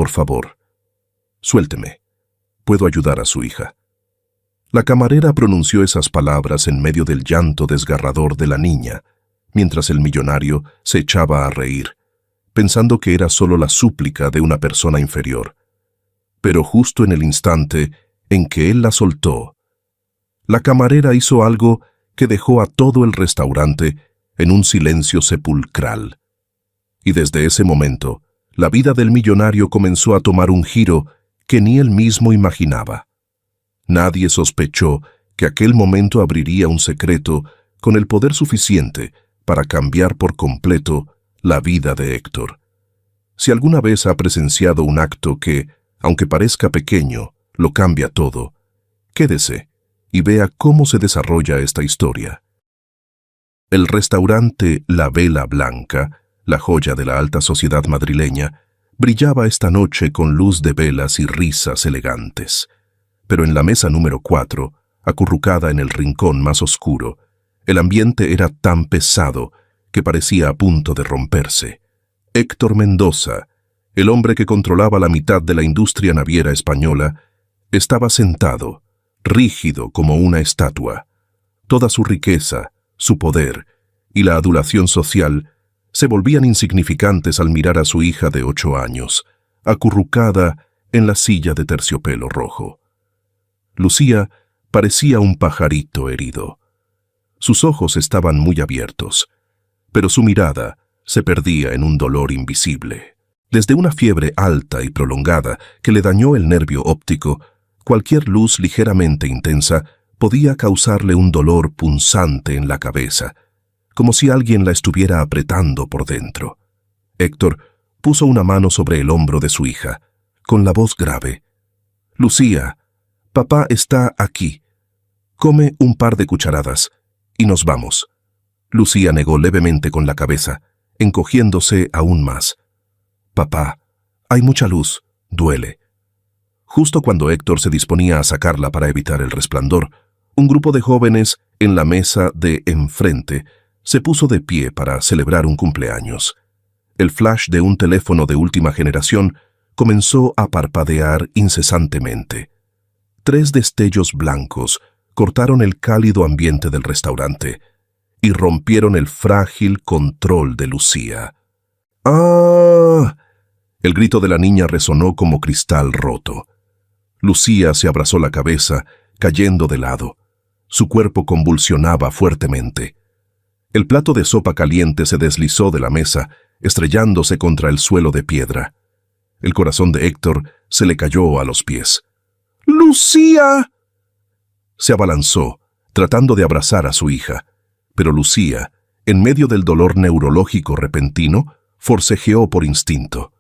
por favor. Suélteme. Puedo ayudar a su hija. La camarera pronunció esas palabras en medio del llanto desgarrador de la niña, mientras el millonario se echaba a reír, pensando que era solo la súplica de una persona inferior. Pero justo en el instante en que él la soltó, la camarera hizo algo que dejó a todo el restaurante en un silencio sepulcral. Y desde ese momento, la vida del millonario comenzó a tomar un giro que ni él mismo imaginaba. Nadie sospechó que aquel momento abriría un secreto con el poder suficiente para cambiar por completo la vida de Héctor. Si alguna vez ha presenciado un acto que, aunque parezca pequeño, lo cambia todo, quédese y vea cómo se desarrolla esta historia. El restaurante La Vela Blanca, la joya de la alta sociedad madrileña, brillaba esta noche con luz de velas y risas elegantes. Pero en la mesa número 4, acurrucada en el rincón más oscuro, el ambiente era tan pesado que parecía a punto de romperse. Héctor Mendoza, el hombre que controlaba la mitad de la industria naviera española, estaba sentado, rígido como una estatua. Toda su riqueza, su poder y la adulación social se volvían insignificantes al mirar a su hija de 8 años, acurrucada en la silla de terciopelo rojo. Lucía parecía un pajarito herido. Sus ojos estaban muy abiertos, pero su mirada se perdía en un dolor invisible. Desde una fiebre alta y prolongada que le dañó el nervio óptico, cualquier luz ligeramente intensa podía causarle un dolor punzante en la cabeza, como si alguien la estuviera apretando por dentro. Héctor puso una mano sobre el hombro de su hija, con la voz grave. «Lucía, papá está aquí. Come un par de cucharadas y nos vamos». Lucía negó levemente con la cabeza, encogiéndose aún más. «Papá, hay mucha luz, duele». Justo cuando Héctor se disponía a sacarla para evitar el resplandor, un grupo de jóvenes en la mesa de enfrente se puso de pie para celebrar un cumpleaños. El flash de un teléfono de última generación comenzó a parpadear incesantemente. 3 destellos blancos cortaron el cálido ambiente del restaurante y rompieron el frágil control de Lucía. «¡Ah!». El grito de la niña resonó como cristal roto. Lucía se abrazó la cabeza, cayendo de lado. Su cuerpo convulsionaba fuertemente. El plato de sopa caliente se deslizó de la mesa, estrellándose contra el suelo de piedra. El corazón de Héctor se le cayó a los pies. «¡Lucía!». Se abalanzó, tratando de abrazar a su hija, pero Lucía, en medio del dolor neurológico repentino, forcejeó por instinto.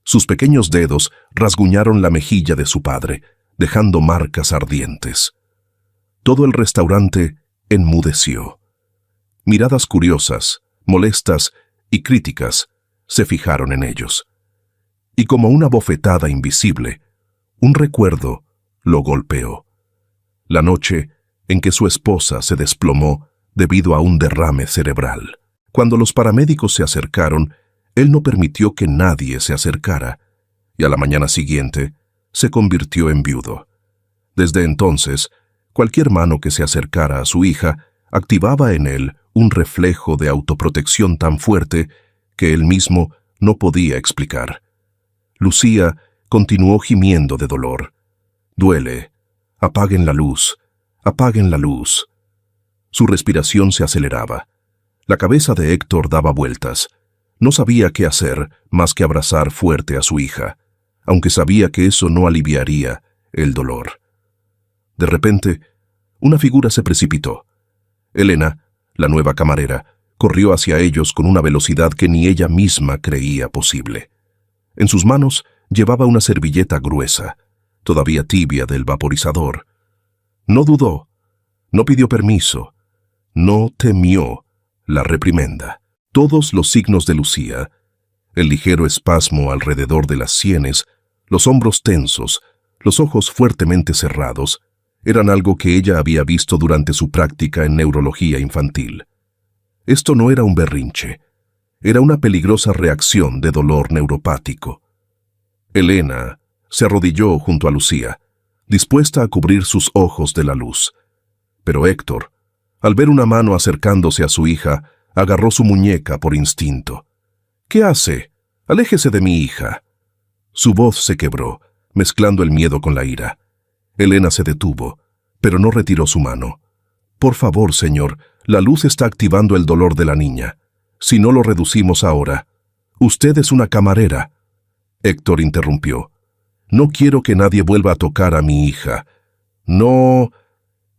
Sus pequeños dedos rasguñaron la mejilla de su padre, dejando marcas ardientes. Todo el restaurante enmudeció. Miradas curiosas, molestas y críticas se fijaron en ellos. Y como una bofetada invisible, un recuerdo lo golpeó. La noche en que su esposa se desplomó debido a un derrame cerebral. Cuando los paramédicos se acercaron, él no permitió que nadie se acercara, y a la mañana siguiente se convirtió en viudo. Desde entonces, cualquier mano que se acercara a su hija activaba en él un reflejo de autoprotección tan fuerte que él mismo no podía explicar. Lucía continuó gimiendo de dolor. «Duele. Apaguen la luz. Apaguen la luz». Su respiración se aceleraba. La cabeza de Héctor daba vueltas. No sabía qué hacer más que abrazar fuerte a su hija, aunque sabía que eso no aliviaría el dolor. De repente, una figura se precipitó. Elena, la nueva camarera, corrió hacia ellos con una velocidad que ni ella misma creía posible. En sus manos llevaba una servilleta gruesa, todavía tibia del vaporizador. No dudó, no pidió permiso, no temió la reprimenda. Todos los signos de Lucía, el ligero espasmo alrededor de las sienes, los hombros tensos, los ojos fuertemente cerrados, eran algo que ella había visto durante su práctica en neurología infantil. Esto no era un berrinche, era una peligrosa reacción de dolor neuropático. Elena se arrodilló junto a Lucía, dispuesta a cubrir sus ojos de la luz. Pero Héctor, al ver una mano acercándose a su hija, agarró su muñeca por instinto. «¿Qué hace? Aléjese de mi hija». Su voz se quebró, mezclando el miedo con la ira. Elena se detuvo, pero no retiró su mano. «Por favor, señor, la luz está activando el dolor de la niña. Si no lo reducimos ahora. Usted es una camarera». Héctor interrumpió. «No quiero que nadie vuelva a tocar a mi hija. No,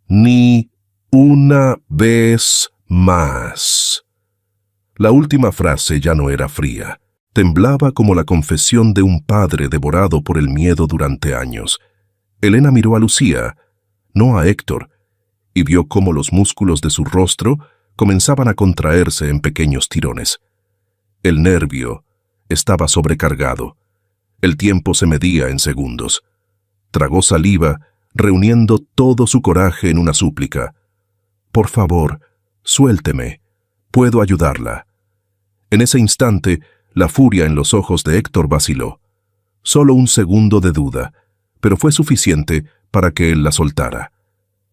ni una vez más». La última frase ya no era fría. Temblaba como la confesión de un padre devorado por el miedo durante años. Elena miró a Lucía, no a Héctor, y vio cómo los músculos de su rostro comenzaban a contraerse en pequeños tirones. El nervio estaba sobrecargado. El tiempo se medía en segundos. Tragó saliva, reuniendo todo su coraje en una súplica. «Por favor, suélteme. Puedo ayudarla». En ese instante, la furia en los ojos de Héctor vaciló. Solo un segundo de duda, pero fue suficiente para que él la soltara.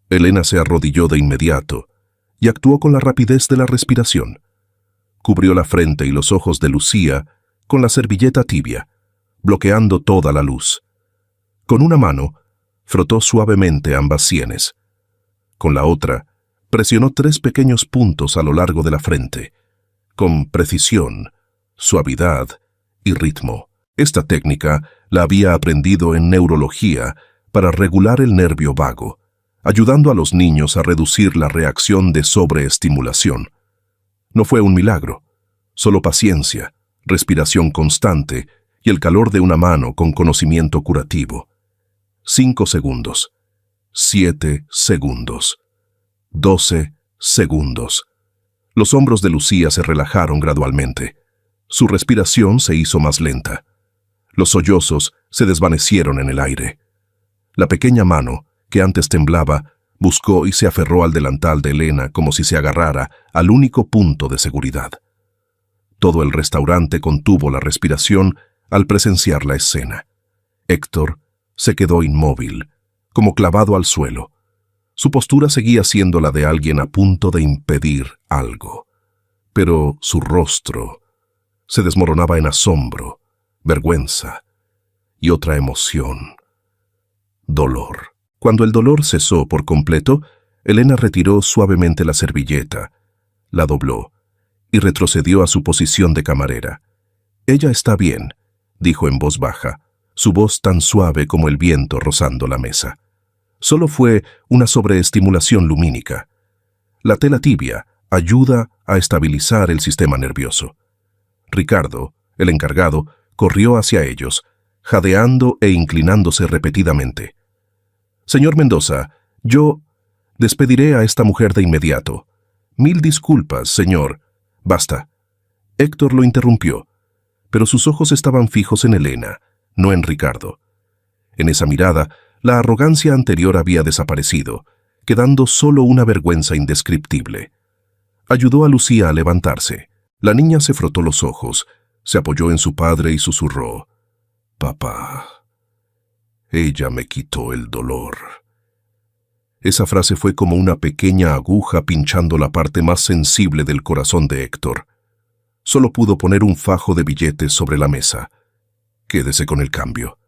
Elena se arrodilló de inmediato y actuó con la rapidez de la respiración. Cubrió la frente y los ojos de Lucía con la servilleta tibia, bloqueando toda la luz. Con una mano, frotó suavemente ambas sienes. Con la otra, presionó 3 pequeños puntos a lo largo de la frente, con precisión, suavidad y ritmo. Esta técnica la había aprendido en neurología para regular el nervio vago, ayudando a los niños a reducir la reacción de sobreestimulación. No fue un milagro, solo paciencia, respiración constante y el calor de una mano con conocimiento curativo. 5 segundos, 7 segundos, 12 segundos. Los hombros de Lucía se relajaron gradualmente. Su respiración se hizo más lenta. Los sollozos se desvanecieron en el aire. La pequeña mano, que antes temblaba, buscó y se aferró al delantal de Elena como si se agarrara al único punto de seguridad. Todo el restaurante contuvo la respiración al presenciar la escena. Héctor se quedó inmóvil, como clavado al suelo. Su postura seguía siendo la de alguien a punto de impedir algo. Pero su rostro se desmoronaba en asombro, vergüenza y otra emoción. Dolor. Cuando el dolor cesó por completo, Elena retiró suavemente la servilleta, la dobló y retrocedió a su posición de camarera. «Ella está bien», dijo en voz baja, su voz tan suave como el viento rozando la mesa. Solo fue una sobreestimulación lumínica. La tela tibia ayuda a estabilizar el sistema nervioso. Ricardo, el encargado, corrió hacia ellos, jadeando e inclinándose repetidamente. «Señor Mendoza, yo despediré a esta mujer de inmediato. 1000 disculpas, señor». «Basta». Héctor lo interrumpió, pero sus ojos estaban fijos en Elena, no en Ricardo. En esa mirada, la arrogancia anterior había desaparecido, quedando solo una vergüenza indescriptible. Ayudó a Lucía a levantarse. La niña se frotó los ojos, se apoyó en su padre y susurró: «Papá, ella me quitó el dolor». Esa frase fue como una pequeña aguja pinchando la parte más sensible del corazón de Héctor. Solo pudo poner un fajo de billetes sobre la mesa. «Quédese con el cambio».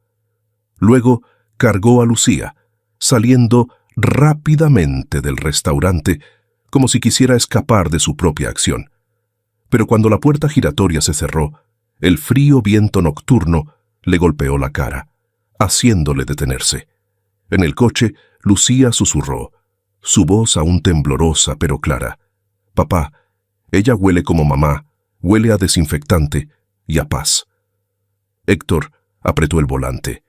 Luego cargó a Lucía, saliendo rápidamente del restaurante, como si quisiera escapar de su propia acción. Pero cuando la puerta giratoria se cerró, el frío viento nocturno le golpeó la cara, haciéndole detenerse. En el coche, Lucía susurró, su voz aún temblorosa pero clara: «Papá, ella huele como mamá, huele a desinfectante y a paz». Héctor apretó el volante.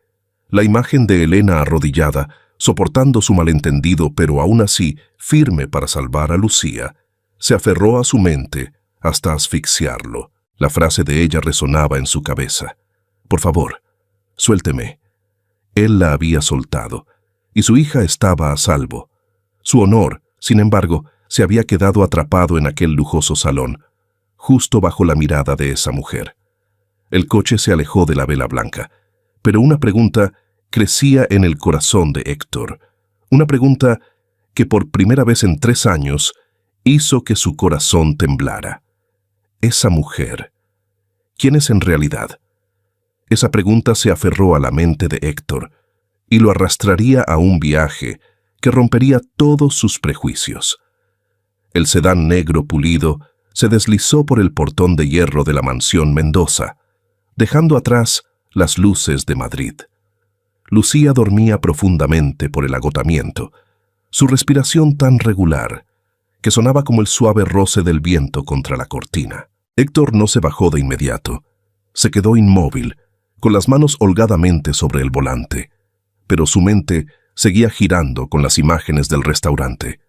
La imagen de Elena arrodillada, soportando su malentendido pero aún así firme para salvar a Lucía, se aferró a su mente hasta asfixiarlo. La frase de ella resonaba en su cabeza: «Por favor, suélteme». Él la había soltado, y su hija estaba a salvo. Su honor, sin embargo, se había quedado atrapado en aquel lujoso salón, justo bajo la mirada de esa mujer. El coche se alejó de la vela blanca, Pero una pregunta crecía en el corazón de Héctor. Una pregunta que por primera vez en 3 años hizo que su corazón temblara. Esa mujer, ¿quién es en realidad? Esa pregunta se aferró a la mente de Héctor y lo arrastraría a un viaje que rompería todos sus prejuicios. El sedán negro pulido se deslizó por el portón de hierro de la mansión Mendoza, dejando atrás las luces de Madrid. Lucía dormía profundamente por el agotamiento, su respiración tan regular que sonaba como el suave roce del viento contra la cortina. Héctor no se bajó de inmediato. Se quedó inmóvil, con las manos holgadamente sobre el volante, pero su mente seguía girando con las imágenes del restaurante.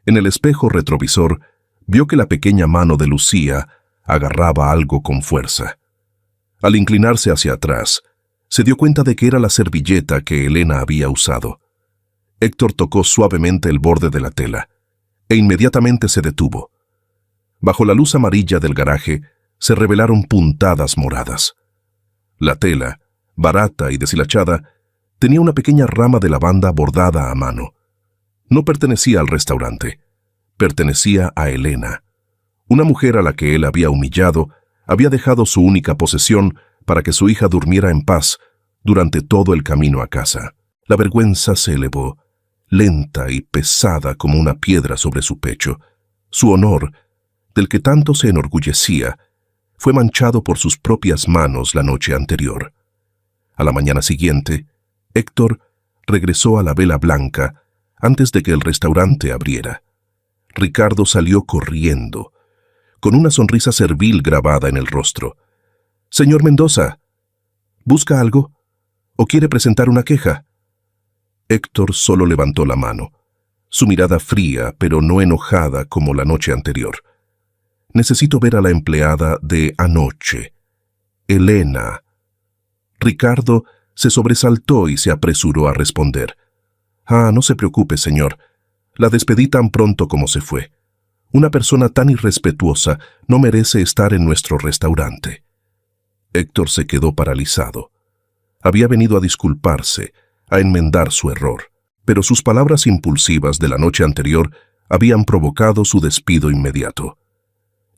En el espejo retrovisor vio que la pequeña mano de Lucía agarraba algo con fuerza. Al inclinarse hacia atrás, se dio cuenta de que era la servilleta que Elena había usado. Héctor tocó suavemente el borde de la tela, e inmediatamente se detuvo. Bajo la luz amarilla del garaje se revelaron puntadas moradas. La tela, barata y deshilachada, tenía una pequeña rama de lavanda bordada a mano. No pertenecía al restaurante, pertenecía a Elena. Una mujer a la que él había humillado, había dejado su única posesión para que su hija durmiera en paz durante todo el camino a casa. La vergüenza se elevó, lenta y pesada como una piedra sobre su pecho. Su honor, del que tanto se enorgullecía, fue manchado por sus propias manos la noche anterior. A la mañana siguiente, Héctor regresó a la Vela Blanca antes de que el restaurante abriera. Ricardo salió corriendo, con una sonrisa servil grabada en el rostro. «Señor Mendoza, ¿busca algo? ¿O quiere presentar una queja?» Héctor solo levantó la mano, su mirada fría pero no enojada como la noche anterior. «Necesito ver a la empleada de anoche, Elena». Ricardo se sobresaltó y se apresuró a responder. «Ah, no se preocupe, señor. La despedí tan pronto como se fue. Una persona tan irrespetuosa no merece estar en nuestro restaurante». Héctor se quedó paralizado. Había venido a disculparse, a enmendar su error, pero sus palabras impulsivas de la noche anterior habían provocado su despido inmediato.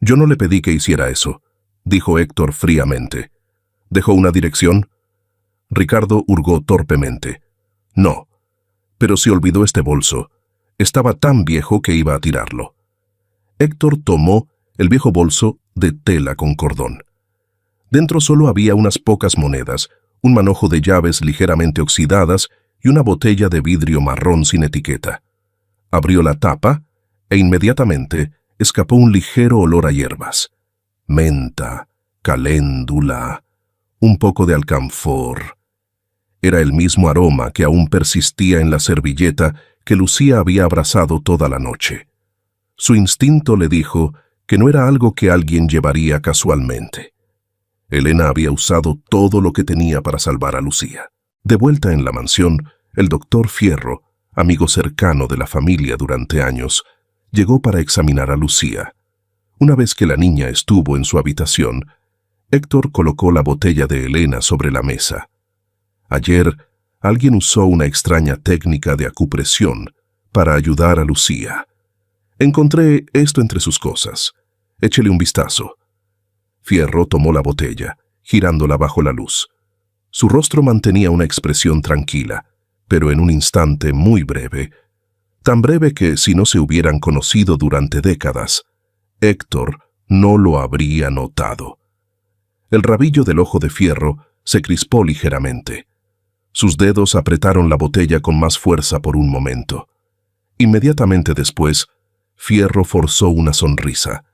«Yo no le pedí que hiciera eso», dijo Héctor fríamente. «¿Dejó una dirección?» Ricardo hurgó torpemente. «No, pero se olvidó este bolso. Estaba tan viejo que iba a tirarlo». Héctor tomó el viejo bolso de tela con cordón. Dentro solo había unas pocas monedas, un manojo de llaves ligeramente oxidadas y una botella de vidrio marrón sin etiqueta. Abrió la tapa e inmediatamente escapó un ligero olor a hierbas. Menta, caléndula, un poco de alcanfor. Era el mismo aroma que aún persistía en la servilleta que Lucía había abrazado toda la noche. Su instinto le dijo que no era algo que alguien llevaría casualmente. Elena había usado todo lo que tenía para salvar a Lucía. De vuelta en la mansión, el doctor Fierro, amigo cercano de la familia durante años, llegó para examinar a Lucía. Una vez que la niña estuvo en su habitación, Héctor colocó la botella de Elena sobre la mesa. Ayer, alguien usó una extraña técnica de acupresión para ayudar a Lucía. Encontré esto entre sus cosas. Échele un vistazo. Fierro tomó la botella, girándola bajo la luz. Su rostro mantenía una expresión tranquila, pero en un instante muy breve, tan breve que si no se hubieran conocido durante décadas, Héctor no lo habría notado. El rabillo del ojo de Fierro se crispó ligeramente. Sus dedos apretaron la botella con más fuerza por un momento. Inmediatamente después, Fierro forzó una sonrisa,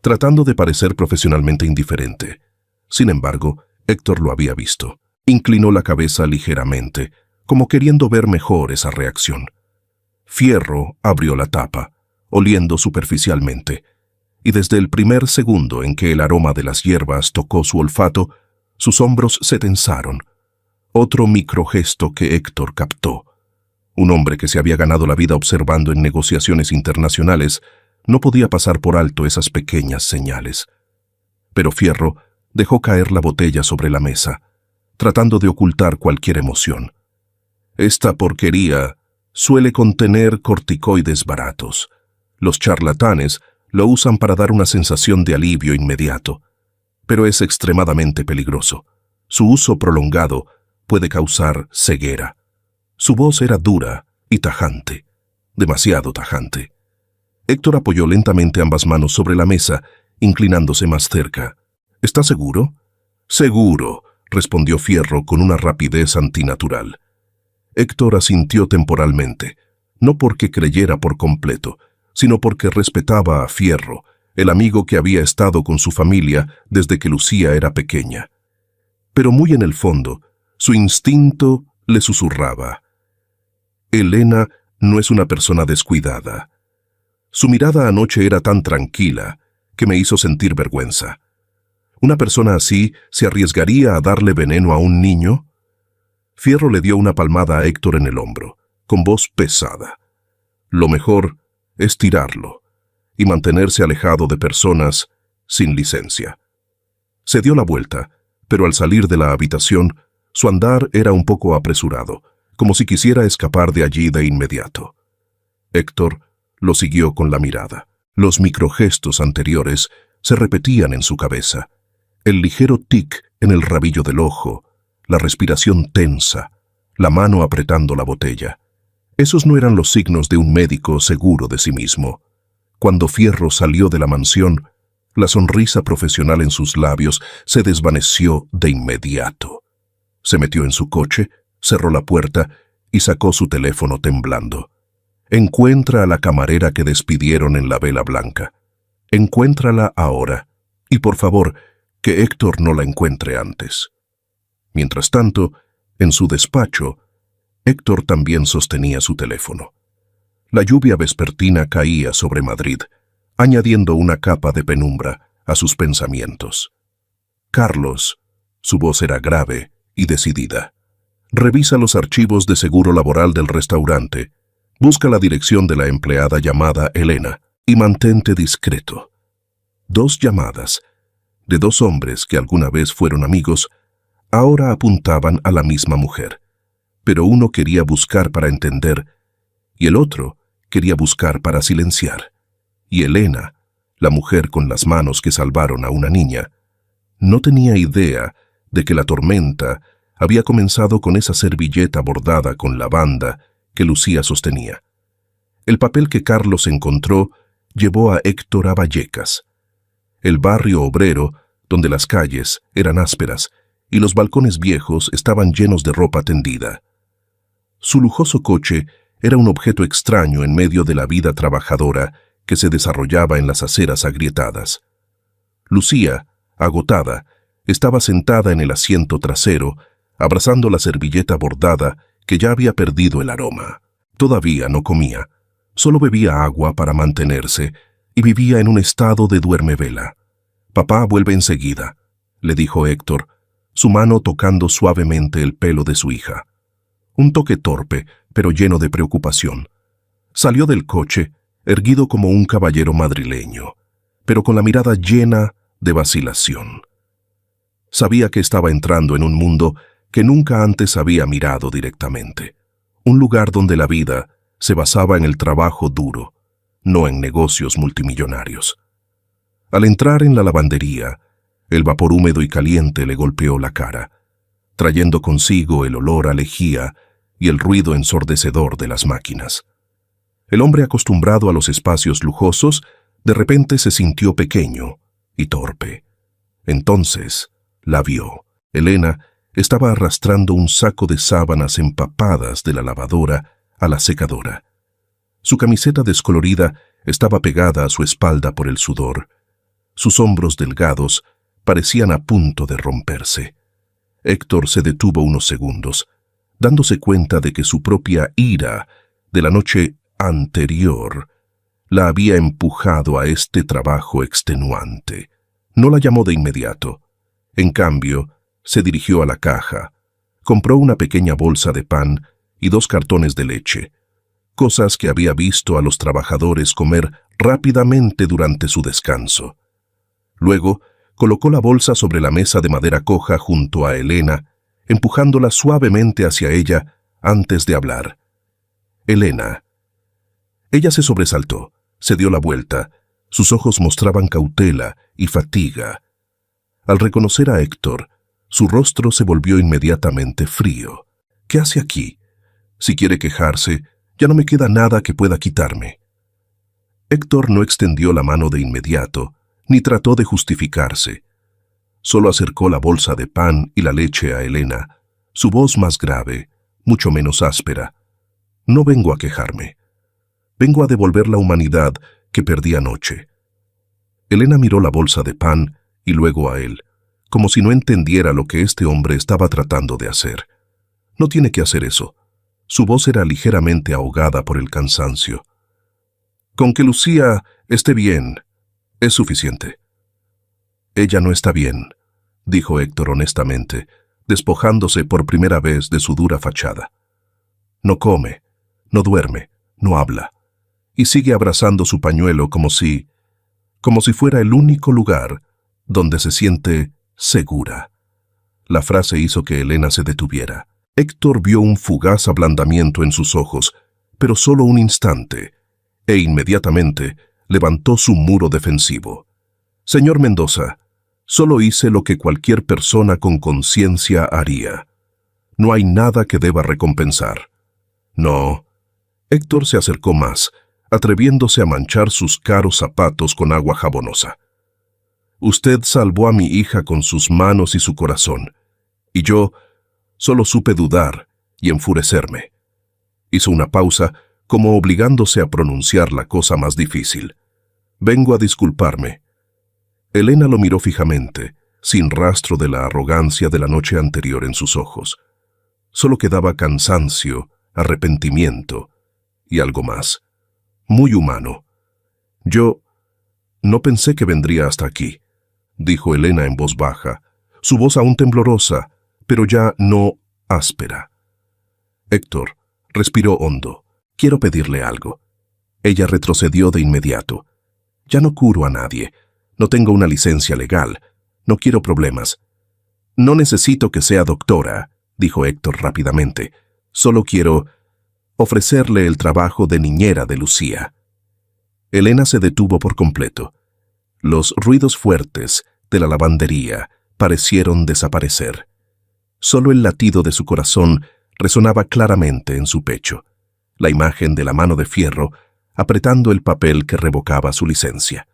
tratando de parecer profesionalmente indiferente. Sin embargo, Héctor lo había visto. Inclinó la cabeza ligeramente, como queriendo ver mejor esa reacción. Fierro abrió la tapa, oliendo superficialmente, y desde el primer segundo en que el aroma de las hierbas tocó su olfato, sus hombros se tensaron. Otro microgesto que Héctor captó. Un hombre que se había ganado la vida observando en negociaciones internacionales no podía pasar por alto esas pequeñas señales. Pero Fierro dejó caer la botella sobre la mesa, tratando de ocultar cualquier emoción. Esta porquería suele contener corticoides baratos. Los charlatanes lo usan para dar una sensación de alivio inmediato, pero es extremadamente peligroso. Su uso prolongado puede causar ceguera. Su voz era dura y tajante, demasiado tajante. Héctor apoyó lentamente ambas manos sobre la mesa, inclinándose más cerca. ¿Está seguro? Seguro, respondió Fierro con una rapidez antinatural. Héctor asintió temporalmente, no porque creyera por completo, sino porque respetaba a Fierro, el amigo que había estado con su familia desde que Lucía era pequeña. Pero muy en el fondo, su instinto le susurraba: Elena no es una persona descuidada. Su mirada anoche era tan tranquila que me hizo sentir vergüenza. ¿Una persona así se arriesgaría a darle veneno a un niño? Fierro le dio una palmada a Héctor en el hombro, con voz pesada. Lo mejor es tirarlo y mantenerse alejado de personas sin licencia. Se dio la vuelta, pero al salir de la habitación, su andar era un poco apresurado, como si quisiera escapar de allí de inmediato. Héctor lo siguió con la mirada. Los microgestos anteriores se repetían en su cabeza. El ligero tic en el rabillo del ojo, la respiración tensa, la mano apretando la botella. Esos no eran los signos de un médico seguro de sí mismo. Cuando Fierro salió de la mansión, la sonrisa profesional en sus labios se desvaneció de inmediato. Se metió en su coche, cerró la puerta y sacó su teléfono temblando. Encuentra a la camarera que despidieron en la Vela Blanca. Encuéntrala ahora, y por favor, que Héctor no la encuentre antes. Mientras tanto, en su despacho, Héctor también sostenía su teléfono. La lluvia vespertina caía sobre Madrid, añadiendo una capa de penumbra a sus pensamientos. Carlos, su voz era grave y decidida. Revisa los archivos de seguro laboral del restaurante, busca la dirección de la empleada llamada Elena y mantente discreto. 2 llamadas de 2 hombres que alguna vez fueron amigos ahora apuntaban a la misma mujer, pero uno quería buscar para entender y el otro quería buscar para silenciar. Y Elena, la mujer con las manos que salvaron a una niña, no tenía idea de que la tormenta había comenzado con esa servilleta bordada con lavanda que Lucía sostenía. El papel que Carlos encontró llevó a Héctor a Vallecas, el barrio obrero donde las calles eran ásperas y los balcones viejos estaban llenos de ropa tendida. Su lujoso coche era un objeto extraño en medio de la vida trabajadora que se desarrollaba en las aceras agrietadas. Lucía, agotada, estaba sentada en el asiento trasero, abrazando la servilleta bordada que ya había perdido el aroma. Todavía no comía, solo bebía agua para mantenerse y vivía en un estado de duermevela. «Papá vuelve enseguida», le dijo Héctor, su mano tocando suavemente el pelo de su hija. Un toque torpe, pero lleno de preocupación. Salió del coche, erguido como un caballero madrileño, pero con la mirada llena de vacilación. Sabía que estaba entrando en un mundo que nunca antes había mirado directamente. Un lugar donde la vida se basaba en el trabajo duro, no en negocios multimillonarios. Al entrar en la lavandería, el vapor húmedo y caliente le golpeó la cara, trayendo consigo el olor a lejía y el ruido ensordecedor de las máquinas. El hombre acostumbrado a los espacios lujosos, de repente se sintió pequeño y torpe. Entonces la vio. Elena estaba arrastrando un saco de sábanas empapadas de la lavadora a la secadora. Su camiseta descolorida estaba pegada a su espalda por el sudor. Sus hombros delgados parecían a punto de romperse. Héctor se detuvo unos segundos, dándose cuenta de que su propia ira de la noche anterior la había empujado a este trabajo extenuante. No la llamó de inmediato. En cambio, se dirigió a la caja, compró una pequeña bolsa de pan y 2 cartones de leche, cosas que había visto a los trabajadores comer rápidamente durante su descanso. Luego, colocó la bolsa sobre la mesa de madera coja junto a Elena, empujándola suavemente hacia ella antes de hablar. «Elena». Ella se sobresaltó, se dio la vuelta. Sus ojos mostraban cautela y fatiga. Al reconocer a Héctor, su rostro se volvió inmediatamente frío. «¿Qué hace aquí? Si quiere quejarse, ya no me queda nada que pueda quitarme». Héctor no extendió la mano de inmediato, ni trató de justificarse. Solo acercó la bolsa de pan y la leche a Elena, su voz más grave, mucho menos áspera. «No vengo a quejarme. Vengo a devolver la humanidad que perdí anoche». Elena miró la bolsa de pan y luego a él, como si no entendiera lo que este hombre estaba tratando de hacer. «No tiene que hacer eso». Su voz era ligeramente ahogada por el cansancio. «Con que Lucía esté bien, es suficiente». «Ella no está bien», dijo Héctor honestamente, despojándose por primera vez de su dura fachada. «No come, no duerme, no habla, y sigue abrazando su pañuelo como si fuera el único lugar donde se siente segura». La frase hizo que Elena se detuviera. Héctor vio un fugaz ablandamiento en sus ojos, pero solo un instante, e inmediatamente levantó su muro defensivo. «Señor Mendoza, solo hice lo que cualquier persona con conciencia haría. No hay nada que deba recompensar». «No». Héctor se acercó más, atreviéndose a manchar sus caros zapatos con agua jabonosa. «Usted salvó a mi hija con sus manos y su corazón, y yo solo supe dudar y enfurecerme». Hizo una pausa, como obligándose a pronunciar la cosa más difícil. «Vengo a disculparme». Elena lo miró fijamente, sin rastro de la arrogancia de la noche anterior en sus ojos. Solo quedaba cansancio, arrepentimiento y algo más, muy humano. «Yo no pensé que vendría hasta aquí», dijo Elena en voz baja, su voz aún temblorosa, pero ya no áspera. Héctor respiró hondo. «Quiero pedirle algo». Ella retrocedió de inmediato. «Ya no curo a nadie. No tengo una licencia legal. No quiero problemas». «No necesito que sea doctora», dijo Héctor rápidamente. «Solo quiero ofrecerle el trabajo de niñera de Lucía». Elena se detuvo por completo. Los ruidos fuertes de la lavandería parecieron desaparecer. Solo el latido de su corazón resonaba claramente en su pecho, la imagen de la mano de fierro apretando el papel que revocaba su licencia,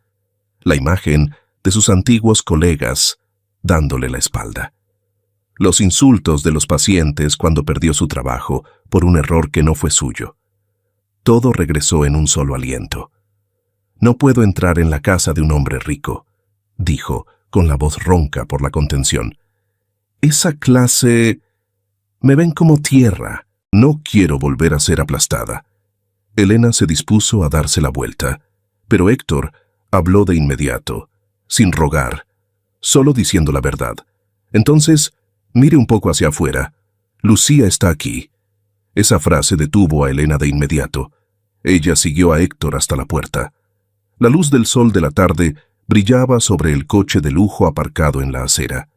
la imagen de sus antiguos colegas dándole la espalda, los insultos de los pacientes cuando perdió su trabajo por un error que no fue suyo. Todo regresó en un solo aliento. «No puedo entrar en la casa de un hombre rico», dijo, con la voz ronca por la contención. «Esa clase me ven como tierra. No quiero volver a ser aplastada». Elena se dispuso a darse la vuelta, pero Héctor habló de inmediato, sin rogar, solo diciendo la verdad. «Entonces, mire un poco hacia afuera. Lucía está aquí». Esa frase detuvo a Elena de inmediato. Ella siguió a Héctor hasta la puerta. La luz del sol de la tarde brillaba sobre el coche de lujo aparcado en la acera.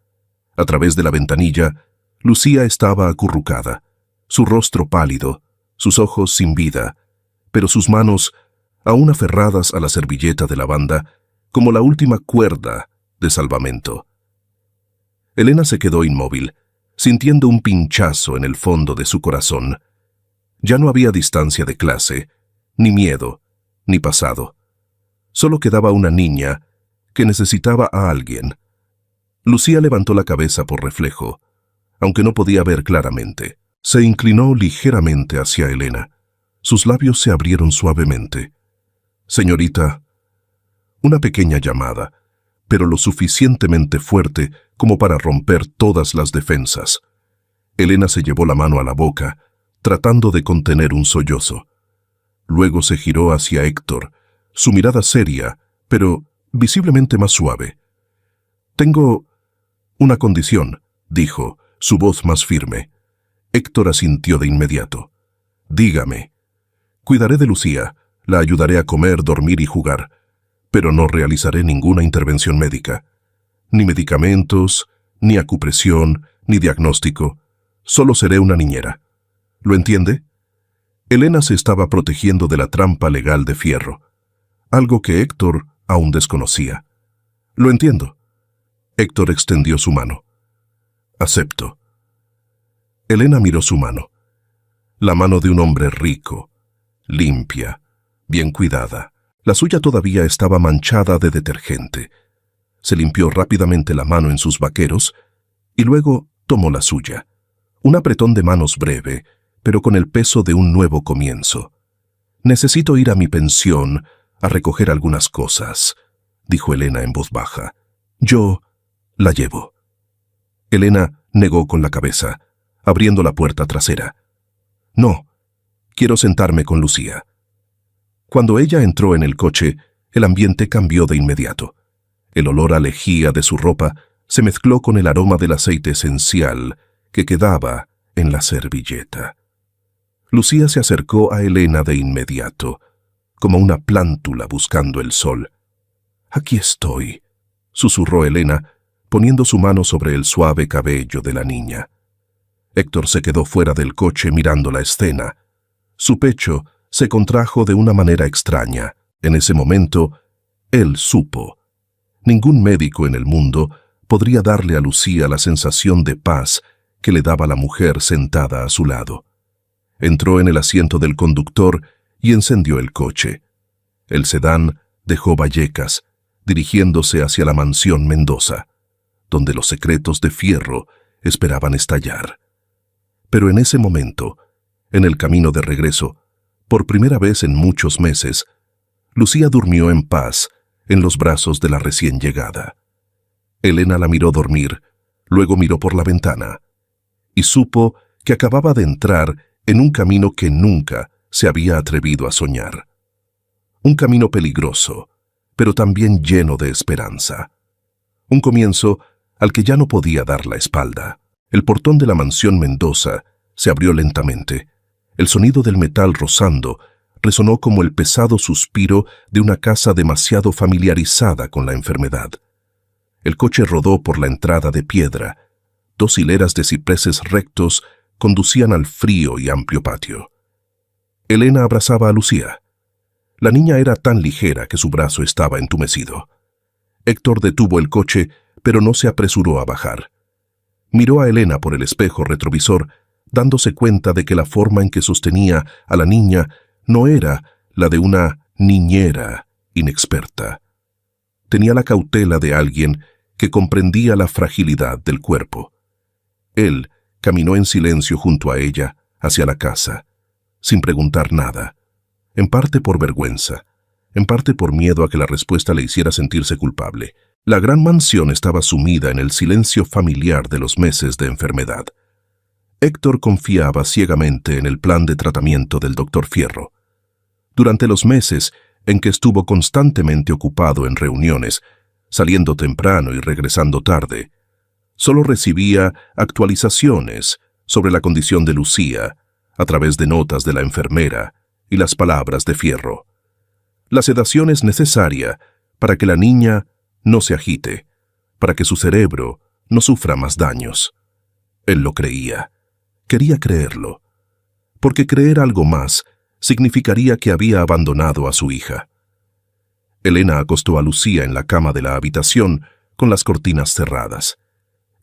A través de la ventanilla, Lucía estaba acurrucada, su rostro pálido, sus ojos sin vida, pero sus manos aún aferradas a la servilleta de lavanda como la última cuerda de salvamento. Elena se quedó inmóvil, sintiendo un pinchazo en el fondo de su corazón. Ya no había distancia de clase, ni miedo, ni pasado. Solo quedaba una niña que necesitaba a alguien. Lucía levantó la cabeza por reflejo, aunque no podía ver claramente. Se inclinó ligeramente hacia Elena. Sus labios se abrieron suavemente. «Señorita», una pequeña llamada, pero lo suficientemente fuerte como para romper todas las defensas. Elena se llevó la mano a la boca, tratando de contener un sollozo. Luego se giró hacia Héctor, su mirada seria, pero visiblemente más suave. «Tengo una condición», dijo, su voz más firme. Héctor asintió de inmediato. «Dígame». «Cuidaré de Lucía, la ayudaré a comer, dormir y jugar, pero no realizaré ninguna intervención médica. Ni medicamentos, ni acupresión, ni diagnóstico. Solo seré una niñera. ¿Lo entiende? Elena se estaba protegiendo de la trampa legal de Fierro, algo que Héctor aún desconocía. Lo entiendo. Héctor extendió su mano. Acepto. Elena miró su mano. La mano de un hombre rico, limpia, bien cuidada. La suya todavía estaba manchada de detergente. Se limpió rápidamente la mano en sus vaqueros y luego tomó la suya. Un apretón de manos breve, pero con el peso de un nuevo comienzo. Necesito ir a mi pensión a recoger algunas cosas, dijo Elena en voz baja. Yo la llevo. Elena negó con la cabeza, abriendo la puerta trasera. No, quiero sentarme con Lucía. Cuando ella entró en el coche, el ambiente cambió de inmediato. El olor a lejía de su ropa se mezcló con el aroma del aceite esencial que quedaba en la servilleta. Lucía se acercó a Elena de inmediato, como una plántula buscando el sol. «Aquí estoy», susurró Elena, poniendo su mano sobre el suave cabello de la niña. Héctor se quedó fuera del coche mirando la escena. Su pecho se contrajo de una manera extraña. En ese momento, él supo. Ningún médico en el mundo podría darle a Lucía la sensación de paz que le daba la mujer sentada a su lado. Entró en el asiento del conductor y encendió el coche. El sedán dejó Vallecas, dirigiéndose hacia la mansión Mendoza, donde los secretos de Fierro esperaban estallar. Pero en ese momento, en el camino de regreso, por primera vez en muchos meses, Lucía durmió en paz en los brazos de la recién llegada. Elena la miró dormir, luego miró por la ventana, y supo que acababa de entrar en un camino que nunca se había atrevido a soñar. Un camino peligroso, pero también lleno de esperanza. Un comienzo al que ya no podía dar la espalda. El portón de la mansión Mendoza se abrió lentamente. El sonido del metal rozando resonó como el pesado suspiro de una casa demasiado familiarizada con la enfermedad. El coche rodó por la entrada de piedra. 2 hileras de cipreses rectos conducían al frío y amplio patio. Elena abrazaba a Lucía. La niña era tan ligera que su brazo estaba entumecido. Héctor detuvo el coche, pero no se apresuró a bajar. Miró a Elena por el espejo retrovisor, dándose cuenta de que la forma en que sostenía a la niña no era la de una niñera inexperta. Tenía la cautela de alguien que comprendía la fragilidad del cuerpo. Él caminó en silencio junto a ella hacia la casa, sin preguntar nada, en parte por vergüenza, en parte por miedo a que la respuesta le hiciera sentirse culpable. La gran mansión estaba sumida en el silencio familiar de los meses de enfermedad. Héctor confiaba ciegamente en el plan de tratamiento del doctor Fierro. Durante los meses en que estuvo constantemente ocupado en reuniones, saliendo temprano y regresando tarde, solo recibía actualizaciones sobre la condición de Lucía a través de notas de la enfermera y las palabras de Fierro. La sedación es necesaria para que la niña no se agite, para que su cerebro no sufra más daños. Él lo creía. Quería creerlo, porque creer algo más significaría que había abandonado a su hija. Elena acostó a Lucía en la cama de la habitación con las cortinas cerradas.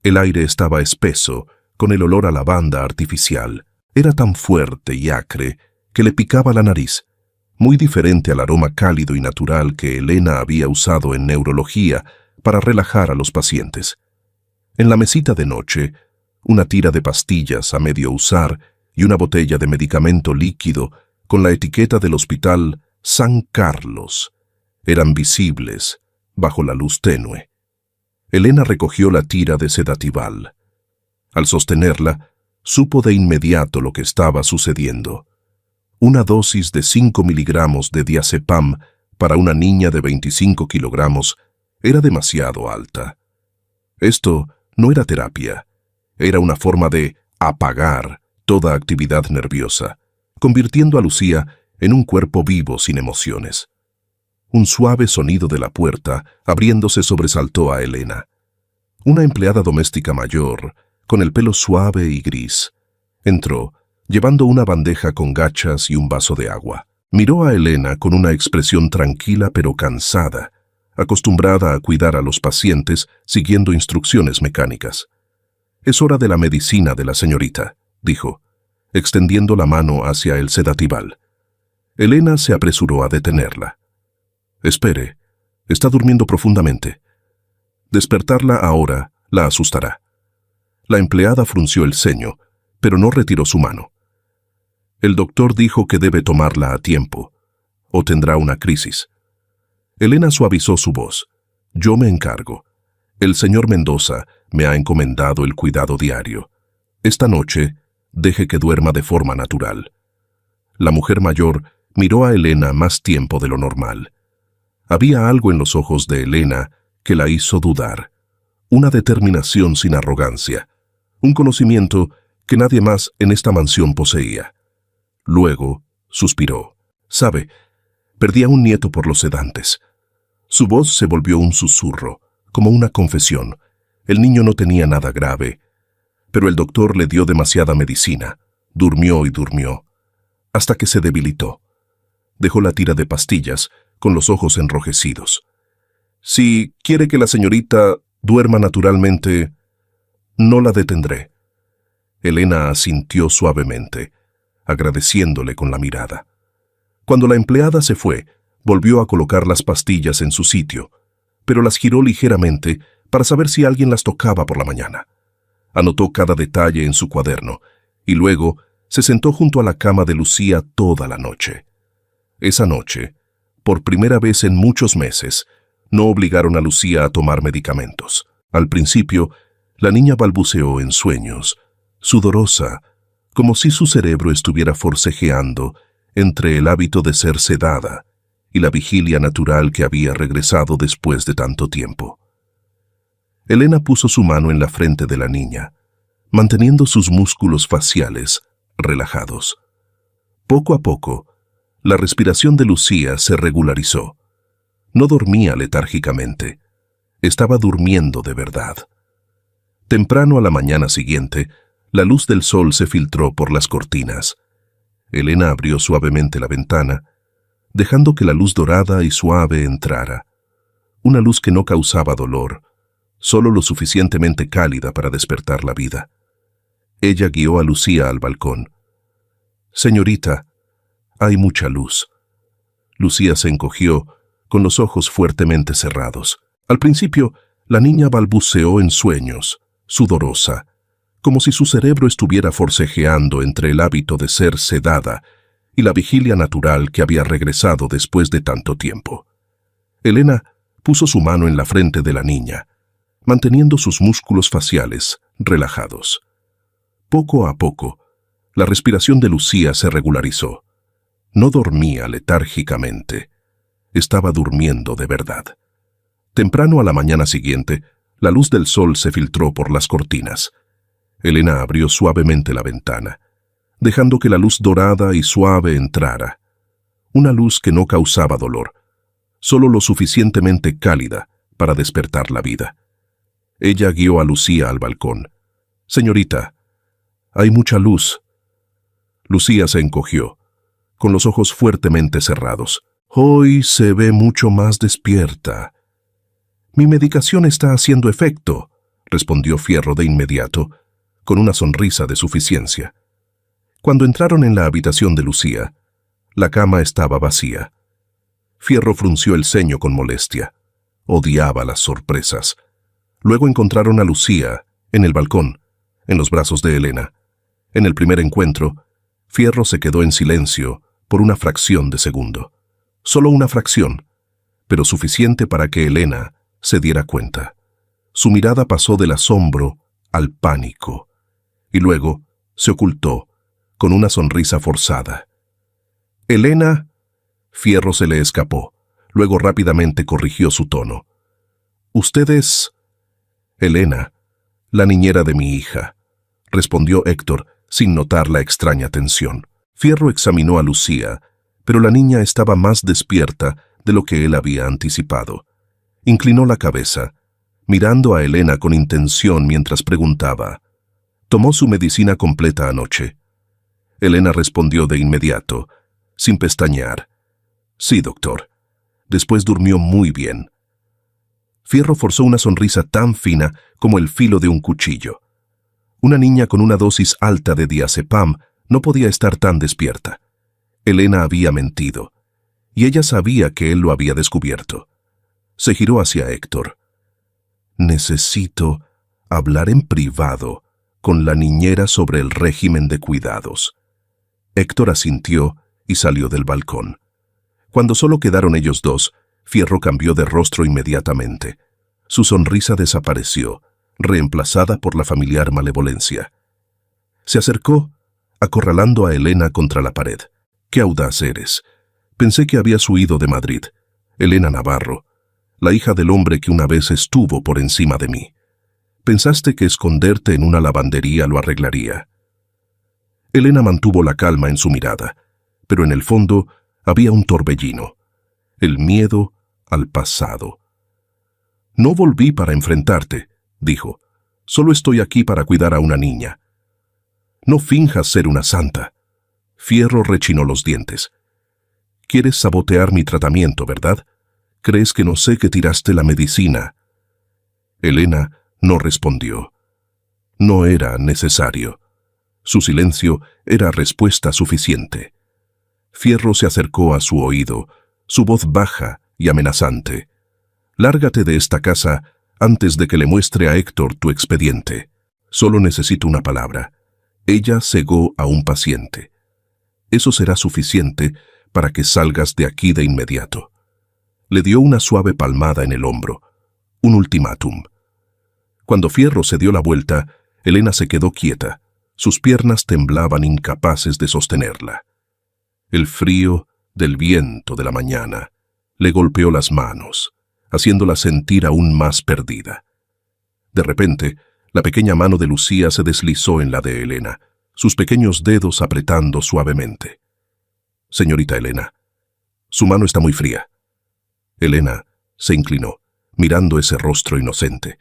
El aire estaba espeso, con el olor a lavanda artificial. Era tan fuerte y acre que le picaba la nariz, muy diferente al aroma cálido y natural que Elena había usado en neurología para relajar a los pacientes. En la mesita de noche, una tira de pastillas a medio usar y una botella de medicamento líquido con la etiqueta del hospital San Carlos eran visibles bajo la luz tenue. Elena recogió la tira de sedatival. Al sostenerla, supo de inmediato lo que estaba sucediendo. Una dosis de 5 miligramos de diazepam para una niña de 25 kilogramos era demasiado alta. Esto no era terapia, era una forma de apagar toda actividad nerviosa, convirtiendo a Lucía en un cuerpo vivo sin emociones. Un suave sonido de la puerta abriéndose sobresaltó a Elena. Una empleada doméstica mayor, con el pelo suave y gris, Entró, llevando una bandeja con gachas y un vaso de agua. Miró a Elena con una expresión tranquila pero cansada, acostumbrada a cuidar a los pacientes siguiendo instrucciones mecánicas. «Es hora de la medicina de la señorita», dijo, extendiendo la mano hacia el sedatival. Elena se apresuró a detenerla. «Espere, está durmiendo profundamente. Despertarla ahora la asustará». La empleada frunció el ceño, pero no retiró su mano. «El doctor dijo que debe tomarla a tiempo, o tendrá una crisis». Elena suavizó su voz. «Yo me encargo. El señor Mendoza me ha encomendado el cuidado diario. Esta noche, deje que duerma de forma natural». La mujer mayor miró a Elena más tiempo de lo normal. Había algo en los ojos de Elena que la hizo dudar. Una determinación sin arrogancia. Un conocimiento que nadie más en esta mansión poseía. Luego, suspiró. «Sabe, perdí a un nieto por los sedantes». Su voz se volvió un susurro, como una confesión. El niño no tenía nada grave, pero el doctor le dio demasiada medicina. Durmió y durmió, hasta que se debilitó. Dejó la tira de pastillas, con los ojos enrojecidos. «Si quiere que la señorita duerma naturalmente, no la detendré». Elena asintió suavemente, agradeciéndole con la mirada. Cuando la empleada se fue, volvió a colocar las pastillas en su sitio, pero las giró ligeramente para saber si alguien las tocaba por la mañana. Anotó cada detalle en su cuaderno y luego se sentó junto a la cama de Lucía toda la noche. Esa noche, por primera vez en muchos meses, no obligaron a Lucía a tomar medicamentos. Al principio, la niña balbuceó en sueños, sudorosa, como si su cerebro estuviera forcejeando entre el hábito de ser sedada y la vigilia natural que había regresado después de tanto tiempo. Elena puso su mano en la frente de la niña, manteniendo sus músculos faciales relajados. Poco a poco, la respiración de Lucía se regularizó. No dormía letárgicamente, estaba durmiendo de verdad. Temprano a la mañana siguiente, la luz del sol se filtró por las cortinas. Elena abrió suavemente la ventana, dejando que la luz dorada y suave entrara. Una luz que no causaba dolor, solo lo suficientemente cálida para despertar la vida. Ella guió a Lucía al balcón. «Señorita, hay mucha luz». Lucía se encogió, con los ojos fuertemente cerrados. Al principio, la niña balbuceó en sueños, sudorosa, como si su cerebro estuviera forcejeando entre el hábito de ser sedada y la vigilia natural que había regresado después de tanto tiempo. Elena puso su mano en la frente de la niña, manteniendo sus músculos faciales relajados. Poco a poco, la respiración de Lucía se regularizó. No dormía letárgicamente. Estaba durmiendo de verdad. Temprano a la mañana siguiente, la luz del sol se filtró por las cortinas. Elena abrió suavemente la ventana, dejando que la luz dorada y suave entrara. Una luz que no causaba dolor, solo lo suficientemente cálida para despertar la vida. Ella guió a Lucía al balcón. «Señorita, hay mucha luz». Lucía se encogió, con los ojos fuertemente cerrados. «Hoy se ve mucho más despierta». «Mi medicación está haciendo efecto», respondió Fierro de inmediato, con una sonrisa de suficiencia. Cuando entraron en la habitación de Lucía, la cama estaba vacía. Fierro frunció el ceño con molestia. Odiaba las sorpresas. Luego encontraron a Lucía, en el balcón, en los brazos de Elena. En el primer encuentro, Fierro se quedó en silencio por una fracción de segundo. Solo una fracción, pero suficiente para que Elena se diera cuenta. Su mirada pasó del asombro al pánico, y luego se ocultó, con una sonrisa forzada. «Elena», Fierro se le escapó, luego rápidamente corrigió su tono. «Usted es...» «Elena, la niñera de mi hija», respondió Héctor, sin notar la extraña tensión. Fierro examinó a Lucía, pero la niña estaba más despierta de lo que él había anticipado. Inclinó la cabeza, mirando a Elena con intención mientras preguntaba: Tomó su medicina completa anoche. Elena respondió de inmediato, sin pestañear. Sí, doctor. Después durmió muy bien. Fierro forzó una sonrisa tan fina como el filo de un cuchillo. Una niña con una dosis alta de diazepam no podía estar tan despierta. Elena había mentido, y ella sabía que él lo había descubierto. Se giró hacia Héctor. Necesito hablar en privado con la niñera sobre el régimen de cuidados. Héctor asintió y salió del balcón. Cuando solo quedaron ellos dos, Fierro cambió de rostro inmediatamente. Su sonrisa desapareció, reemplazada por la familiar malevolencia. Se acercó, acorralando a Elena contra la pared. ¡Qué audaz eres! Pensé que habías huido de Madrid. Elena Navarro, la hija del hombre que una vez estuvo por encima de mí. Pensaste que esconderte en una lavandería lo arreglaría. Elena mantuvo la calma en su mirada, pero en el fondo había un torbellino. El miedo al pasado. No volví para enfrentarte, dijo. Solo estoy aquí para cuidar a una niña. No finjas ser una santa. Fierro rechinó los dientes. Quieres sabotear mi tratamiento, ¿verdad? ¿Crees que no sé que tiraste la medicina? Elena no respondió. No era necesario. Su silencio era respuesta suficiente. Fierro se acercó a su oído, su voz baja y amenazante. Lárgate de esta casa antes de que le muestre a Héctor tu expediente. Solo necesito una palabra. Ella cegó a un paciente. Eso será suficiente para que salgas de aquí de inmediato. Le dio una suave palmada en el hombro, un ultimátum. Cuando Fierro se dio la vuelta, Elena se quedó quieta. Sus piernas temblaban incapaces de sostenerla. El frío del viento de la mañana le golpeó las manos, haciéndola sentir aún más perdida. De repente, la pequeña mano de Lucía se deslizó en la de Elena, sus pequeños dedos apretando suavemente. Señorita Elena, su mano está muy fría. Elena se inclinó, mirando ese rostro inocente,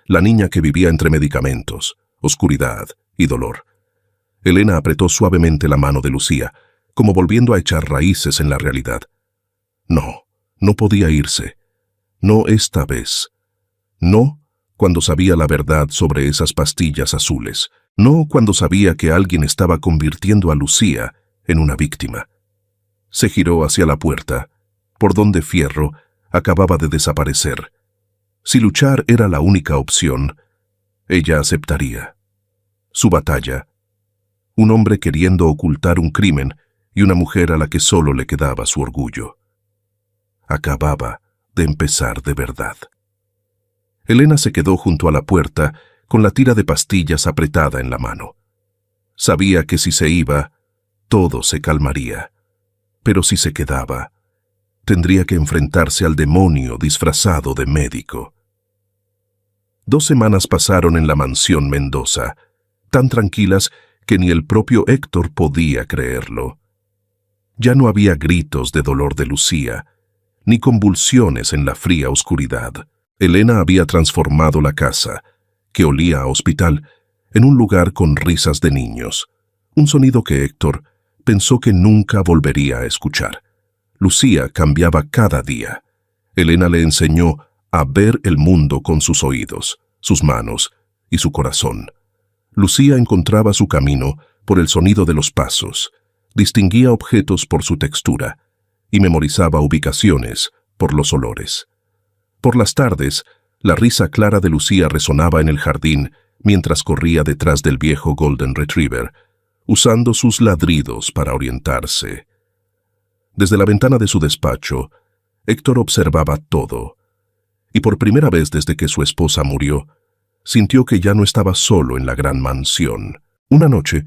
la niña que vivía entre medicamentos, oscuridad y dolor. Elena apretó suavemente la mano de Lucía, como volviendo a echar raíces en la realidad. No, no podía irse. No esta vez. No cuando sabía la verdad sobre esas pastillas azules. No cuando sabía que alguien estaba convirtiendo a Lucía en una víctima. Se giró hacia la puerta, por donde Fierro acababa de desaparecer. Si luchar era la única opción, ella aceptaría. Su batalla. Un hombre queriendo ocultar un crimen y una mujer a la que solo le quedaba su orgullo. Acababa de empezar de verdad. Elena se quedó junto a la puerta con la tira de pastillas apretada en la mano. Sabía que si se iba, todo se calmaría. Pero si se quedaba, tendría que enfrentarse al demonio disfrazado de médico. 2 semanas pasaron en la mansión Mendoza, tan tranquilas que ni el propio Héctor podía creerlo. Ya no había gritos de dolor de Lucía, ni convulsiones en la fría oscuridad. Elena había transformado la casa, que olía a hospital, en un lugar con risas de niños, un sonido que Héctor pensó que nunca volvería a escuchar. Lucía cambiaba cada día. Elena le enseñó a ver el mundo con sus oídos, sus manos y su corazón. Lucía encontraba su camino por el sonido de los pasos, distinguía objetos por su textura y memorizaba ubicaciones por los olores. Por las tardes, la risa clara de Lucía resonaba en el jardín mientras corría detrás del viejo Golden Retriever, usando sus ladridos para orientarse. Desde la ventana de su despacho, Héctor observaba todo, y por primera vez desde que su esposa murió, sintió que ya no estaba solo en la gran mansión. Una noche,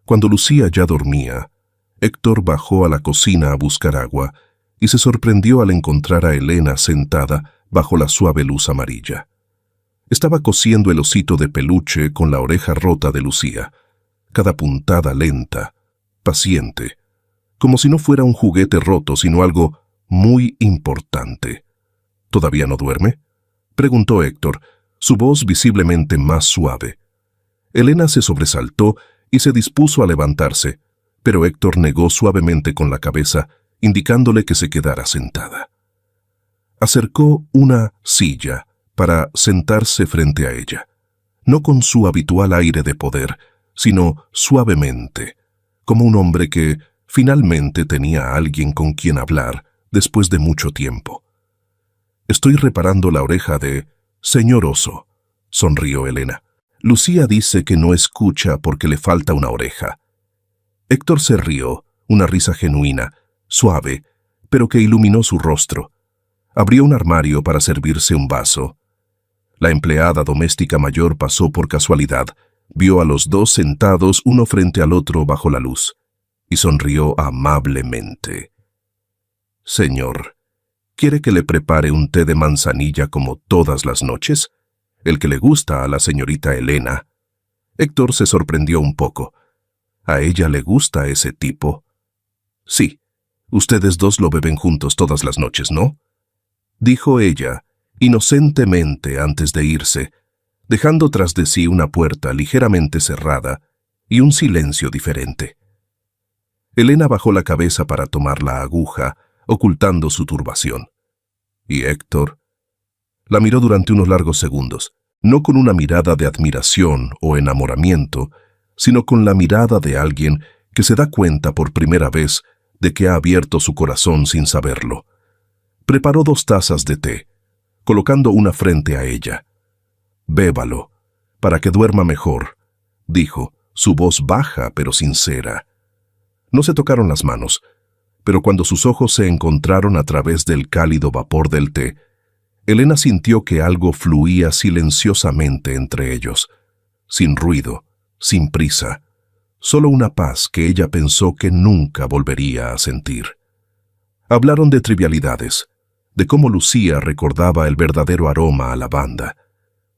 cuando Lucía ya dormía, Héctor bajó a la cocina a buscar agua y se sorprendió al encontrar a Elena sentada bajo la suave luz amarilla. Estaba cosiendo el osito de peluche con la oreja rota de Lucía, cada puntada lenta, paciente, como si no fuera un juguete roto, sino algo muy importante. ¿Todavía no duerme?, preguntó Héctor, su voz visiblemente más suave. Elena se sobresaltó y se dispuso a levantarse, pero Héctor negó suavemente con la cabeza, indicándole que se quedara sentada. Acercó una silla para sentarse frente a ella, no con su habitual aire de poder, sino suavemente, como un hombre que finalmente tenía a alguien con quien hablar después de mucho tiempo. «Estoy reparando la oreja de señor Oso», sonrió Elena. «Lucía dice que no escucha porque le falta una oreja». Héctor se rió, una risa genuina, suave, pero que iluminó su rostro. Abrió un armario para servirse un vaso. La empleada doméstica mayor pasó por casualidad, vio a los dos sentados uno frente al otro bajo la luz, y sonrió amablemente. «Señor, ¿quiere que le prepare un té de manzanilla como todas las noches? El que le gusta a la señorita Elena». Héctor se sorprendió un poco. ¿A ella le gusta ese tipo? «Sí, ustedes dos lo beben juntos todas las noches, ¿no?», dijo ella, inocentemente antes de irse, dejando tras de sí una puerta ligeramente cerrada y un silencio diferente. Elena bajó la cabeza para tomar la aguja, ocultando su turbación. ¿Y Héctor? La miró durante unos largos segundos, no con una mirada de admiración o enamoramiento, sino con la mirada de alguien que se da cuenta por primera vez de que ha abierto su corazón sin saberlo. Preparó 2 tazas de té, colocando una frente a ella. «Bébalo, para que duerma mejor», dijo, su voz baja pero sincera. No se tocaron las manos, pero cuando sus ojos se encontraron a través del cálido vapor del té, Elena sintió que algo fluía silenciosamente entre ellos, sin ruido, sin prisa, solo una paz que ella pensó que nunca volvería a sentir. Hablaron de trivialidades, de cómo Lucía recordaba el verdadero aroma a lavanda,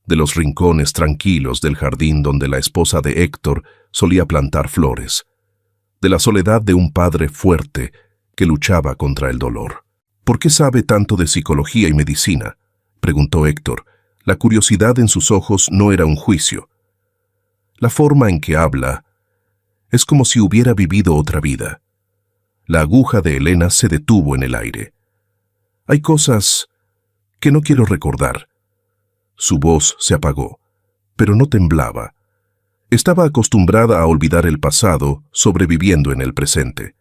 de los rincones tranquilos del jardín donde la esposa de Héctor solía plantar flores, de la soledad de un padre fuerte que luchaba contra el dolor. «¿Por qué sabe tanto de psicología y medicina?», preguntó Héctor. La curiosidad en sus ojos no era un juicio. La forma en que habla es como si hubiera vivido otra vida. La aguja de Elena se detuvo en el aire. «Hay cosas que no quiero recordar». Su voz se apagó, pero no temblaba. Estaba acostumbrada a olvidar el pasado, sobreviviendo en el presente.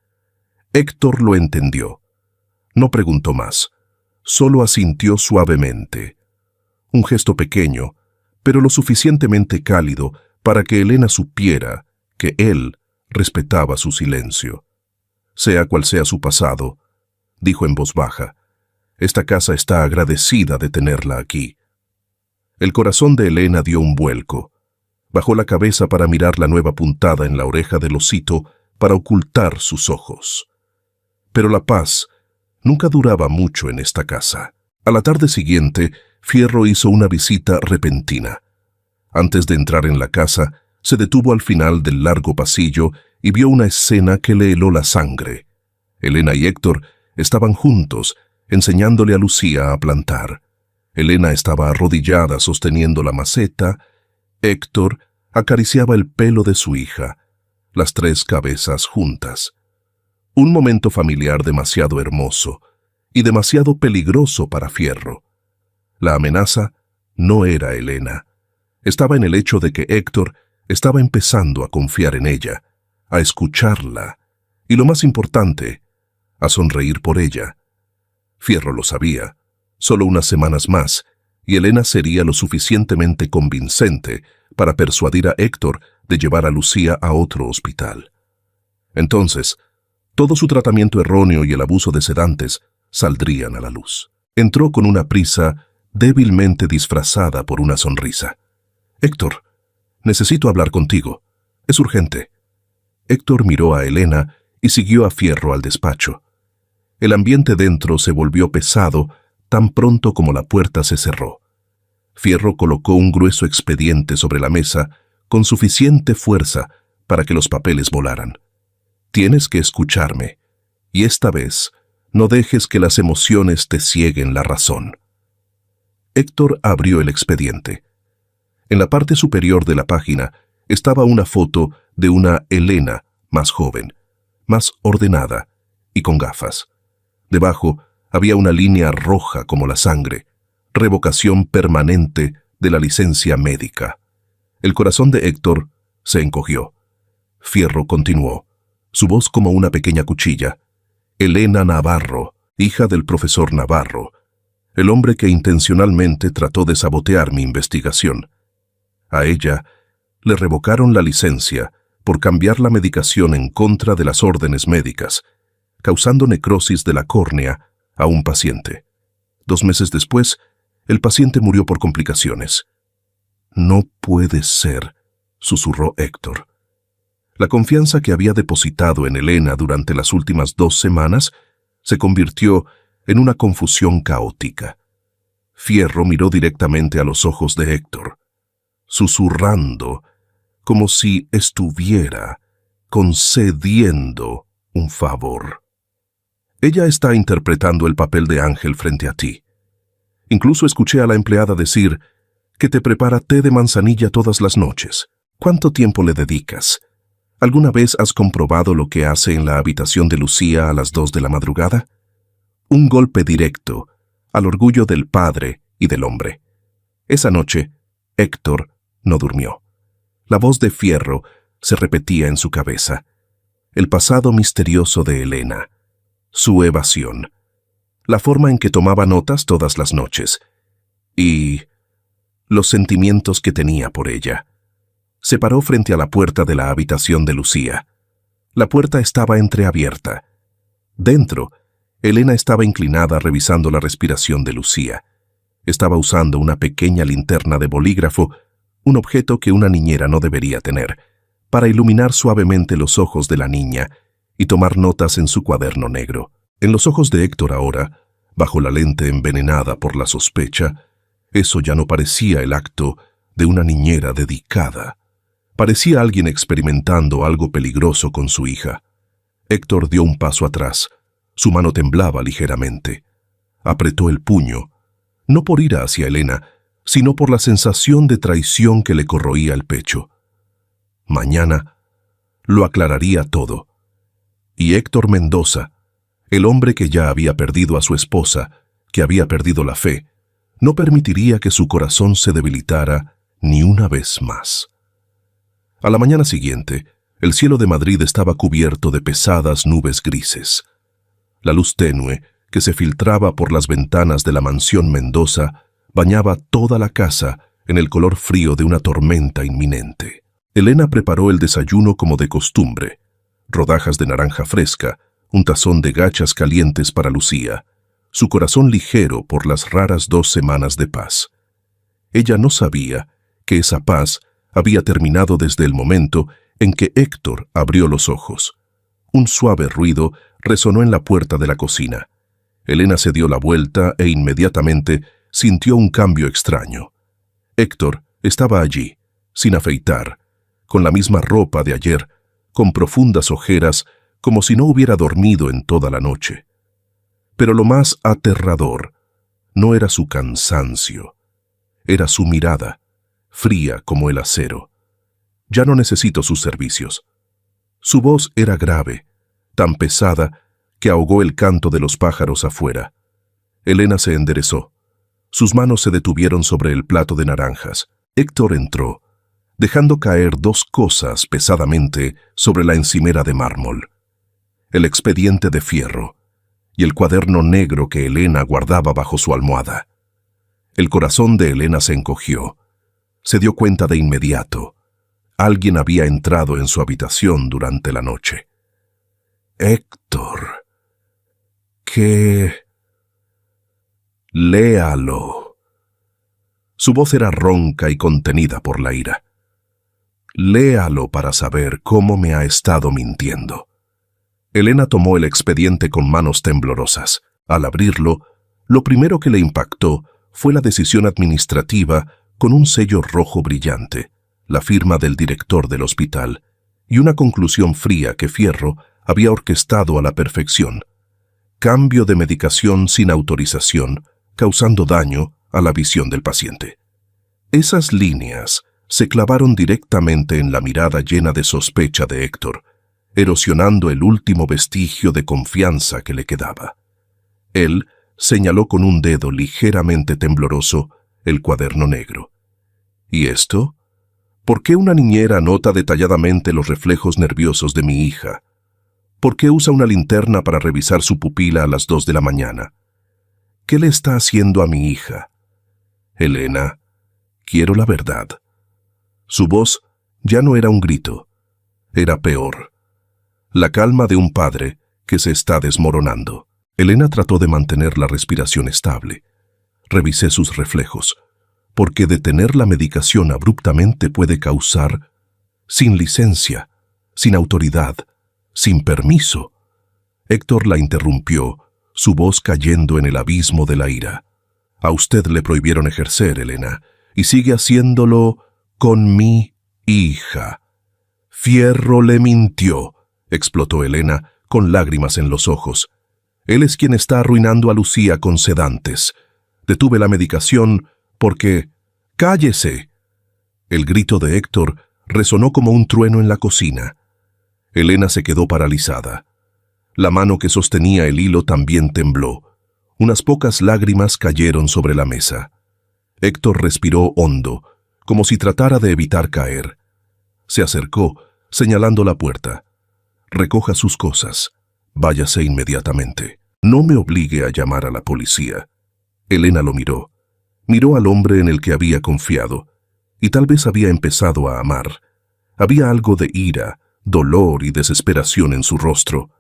Héctor lo entendió. No preguntó más, solo asintió suavemente. Un gesto pequeño, pero lo suficientemente cálido para que Elena supiera que él respetaba su silencio. «Sea cual sea su pasado», dijo en voz baja, «esta casa está agradecida de tenerla aquí». El corazón de Elena dio un vuelco. Bajó la cabeza para mirar la nueva puntada en la oreja del osito para ocultar sus ojos. Pero la paz nunca duraba mucho en esta casa. A la tarde siguiente, Fierro hizo una visita repentina. Antes de entrar en la casa, se detuvo al final del largo pasillo y vio una escena que le heló la sangre. Elena y Héctor estaban juntos, enseñándole a Lucía a plantar. Elena estaba arrodillada sosteniendo la maceta. Héctor acariciaba el pelo de su hija, las 3 cabezas juntas. Un momento familiar demasiado hermoso y demasiado peligroso para Fierro. La amenaza no era Elena. Estaba en el hecho de que Héctor estaba empezando a confiar en ella, a escucharla y, lo más importante, a sonreír por ella. Fierro lo sabía. Solo unas semanas más, y Elena sería lo suficientemente convincente para persuadir a Héctor de llevar a Lucía a otro hospital. Entonces, todo su tratamiento erróneo y el abuso de sedantes saldrían a la luz. Entró con una prisa débilmente disfrazada por una sonrisa. «Héctor, necesito hablar contigo. Es urgente». Héctor miró a Elena y siguió a Fierro al despacho. El ambiente dentro se volvió pesado tan pronto como la puerta se cerró. Fierro colocó un grueso expediente sobre la mesa con suficiente fuerza para que los papeles volaran. «Tienes que escucharme, y esta vez no dejes que las emociones te cieguen la razón». Héctor abrió el expediente. En la parte superior de la página estaba una foto de una Elena más joven, más ordenada y con gafas. Debajo había una línea roja como la sangre, revocación permanente de la licencia médica. El corazón de Héctor se encogió. Fierro continuó, su voz como una pequeña cuchilla. Elena Navarro, hija del profesor Navarro, el hombre que intencionalmente trató de sabotear mi investigación. A ella le revocaron la licencia por cambiar la medicación en contra de las órdenes médicas, causando necrosis de la córnea a un paciente. 2 meses después, el paciente murió por complicaciones. «No puede ser», susurró Héctor. La confianza que había depositado en Elena durante las últimas 2 semanas se convirtió en una confusión caótica. Fierro miró directamente a los ojos de Héctor, susurrando, como si estuviera concediendo un favor. «Ella está interpretando el papel de ángel frente a ti. Incluso escuché a la empleada decir que te prepara té de manzanilla todas las noches. ¿Cuánto tiempo le dedicas? ¿Alguna vez has comprobado lo que hace en la habitación de Lucía a las 2 de la madrugada? Un golpe directo al orgullo del padre y del hombre». Esa noche, Héctor no durmió. La voz de Fierro se repetía en su cabeza. El pasado misterioso de Elena, su evasión, la forma en que tomaba notas todas las noches y los sentimientos que tenía por ella. Se paró frente a la puerta de la habitación de Lucía. La puerta estaba entreabierta. Dentro, Elena estaba inclinada revisando la respiración de Lucía. Estaba usando una pequeña linterna de bolígrafo, un objeto que una niñera no debería tener, para iluminar suavemente los ojos de la niña y tomar notas en su cuaderno negro. En los ojos de Héctor ahora, bajo la lente envenenada por la sospecha, eso ya no parecía el acto de una niñera dedicada. Parecía alguien experimentando algo peligroso con su hija. Héctor dio un paso atrás. Su mano temblaba ligeramente. Apretó el puño, no por ira hacia Elena, sino por la sensación de traición que le corroía el pecho. Mañana lo aclararía todo. Y Héctor Mendoza, el hombre que ya había perdido a su esposa, que había perdido la fe, no permitiría que su corazón se debilitara ni una vez más. A la mañana siguiente, el cielo de Madrid estaba cubierto de pesadas nubes grises. La luz tenue, que se filtraba por las ventanas de la mansión Mendoza, bañaba toda la casa en el color frío de una tormenta inminente. Elena preparó el desayuno como de costumbre: rodajas de naranja fresca, un tazón de gachas calientes para Lucía, su corazón ligero por las raras 2 semanas de paz. Ella no sabía que esa paz había terminado desde el momento en que Héctor abrió los ojos. Un suave ruido resonó en la puerta de la cocina. Elena se dio la vuelta e inmediatamente sintió un cambio extraño. Héctor estaba allí, sin afeitar, con la misma ropa de ayer, con profundas ojeras, como si no hubiera dormido en toda la noche. Pero lo más aterrador no era su cansancio, era su mirada, fría como el acero. «Ya no necesito sus servicios». Su voz era grave, tan pesada que ahogó el canto de los pájaros afuera. Elena se enderezó. Sus manos se detuvieron sobre el plato de naranjas. Héctor entró, dejando caer 2 cosas pesadamente sobre la encimera de mármol: el expediente de Fierro y el cuaderno negro que Elena guardaba bajo su almohada. El corazón de Elena se encogió. Se dio cuenta de inmediato. Alguien había entrado en su habitación durante la noche. «Héctor, ¿qué? Léalo». Su voz era ronca y contenida por la ira. «Léalo para saber cómo me ha estado mintiendo». Elena tomó el expediente con manos temblorosas. Al abrirlo, lo primero que le impactó fue la decisión administrativa con un sello rojo brillante, la firma del director del hospital, y una conclusión fría que Fierro había orquestado a la perfección: cambio de medicación sin autorización, causando daño a la visión del paciente. Esas líneas se clavaron directamente en la mirada llena de sospecha de Héctor, erosionando el último vestigio de confianza que le quedaba. Él señaló con un dedo ligeramente tembloroso el cuaderno negro. ¿Y esto? ¿Por qué una niñera anota detalladamente los reflejos nerviosos de mi hija? ¿Por qué usa una linterna para revisar su pupila a las 2 de la mañana? ¿Qué le está haciendo a mi hija? Elena, quiero la verdad. Su voz ya no era un grito, era peor. La calma de un padre que se está desmoronando. Elena trató de mantener la respiración estable. Revisé sus reflejos, porque detener la medicación abruptamente puede causar, sin licencia, sin autoridad, sin permiso. Héctor la interrumpió, su voz cayendo en el abismo de la ira. A usted le prohibieron ejercer, Elena, y sigue haciéndolo con mi hija. Fierro le mintió, explotó Elena, con lágrimas en los ojos. Él es quien está arruinando a Lucía con sedantes. Detuve la medicación porque... ¡Cállese! El grito de Héctor resonó como un trueno en la cocina. Elena se quedó paralizada. La mano que sostenía el hilo también tembló. Unas pocas lágrimas cayeron sobre la mesa. Héctor respiró hondo, como si tratara de evitar caer. Se acercó, señalando la puerta. Recoja sus cosas. Váyase inmediatamente. No me obligue a llamar a la policía. Elena lo miró. Miró al hombre en el que había confiado, y tal vez había empezado a amar. Había algo de ira, dolor y desesperación en su rostro,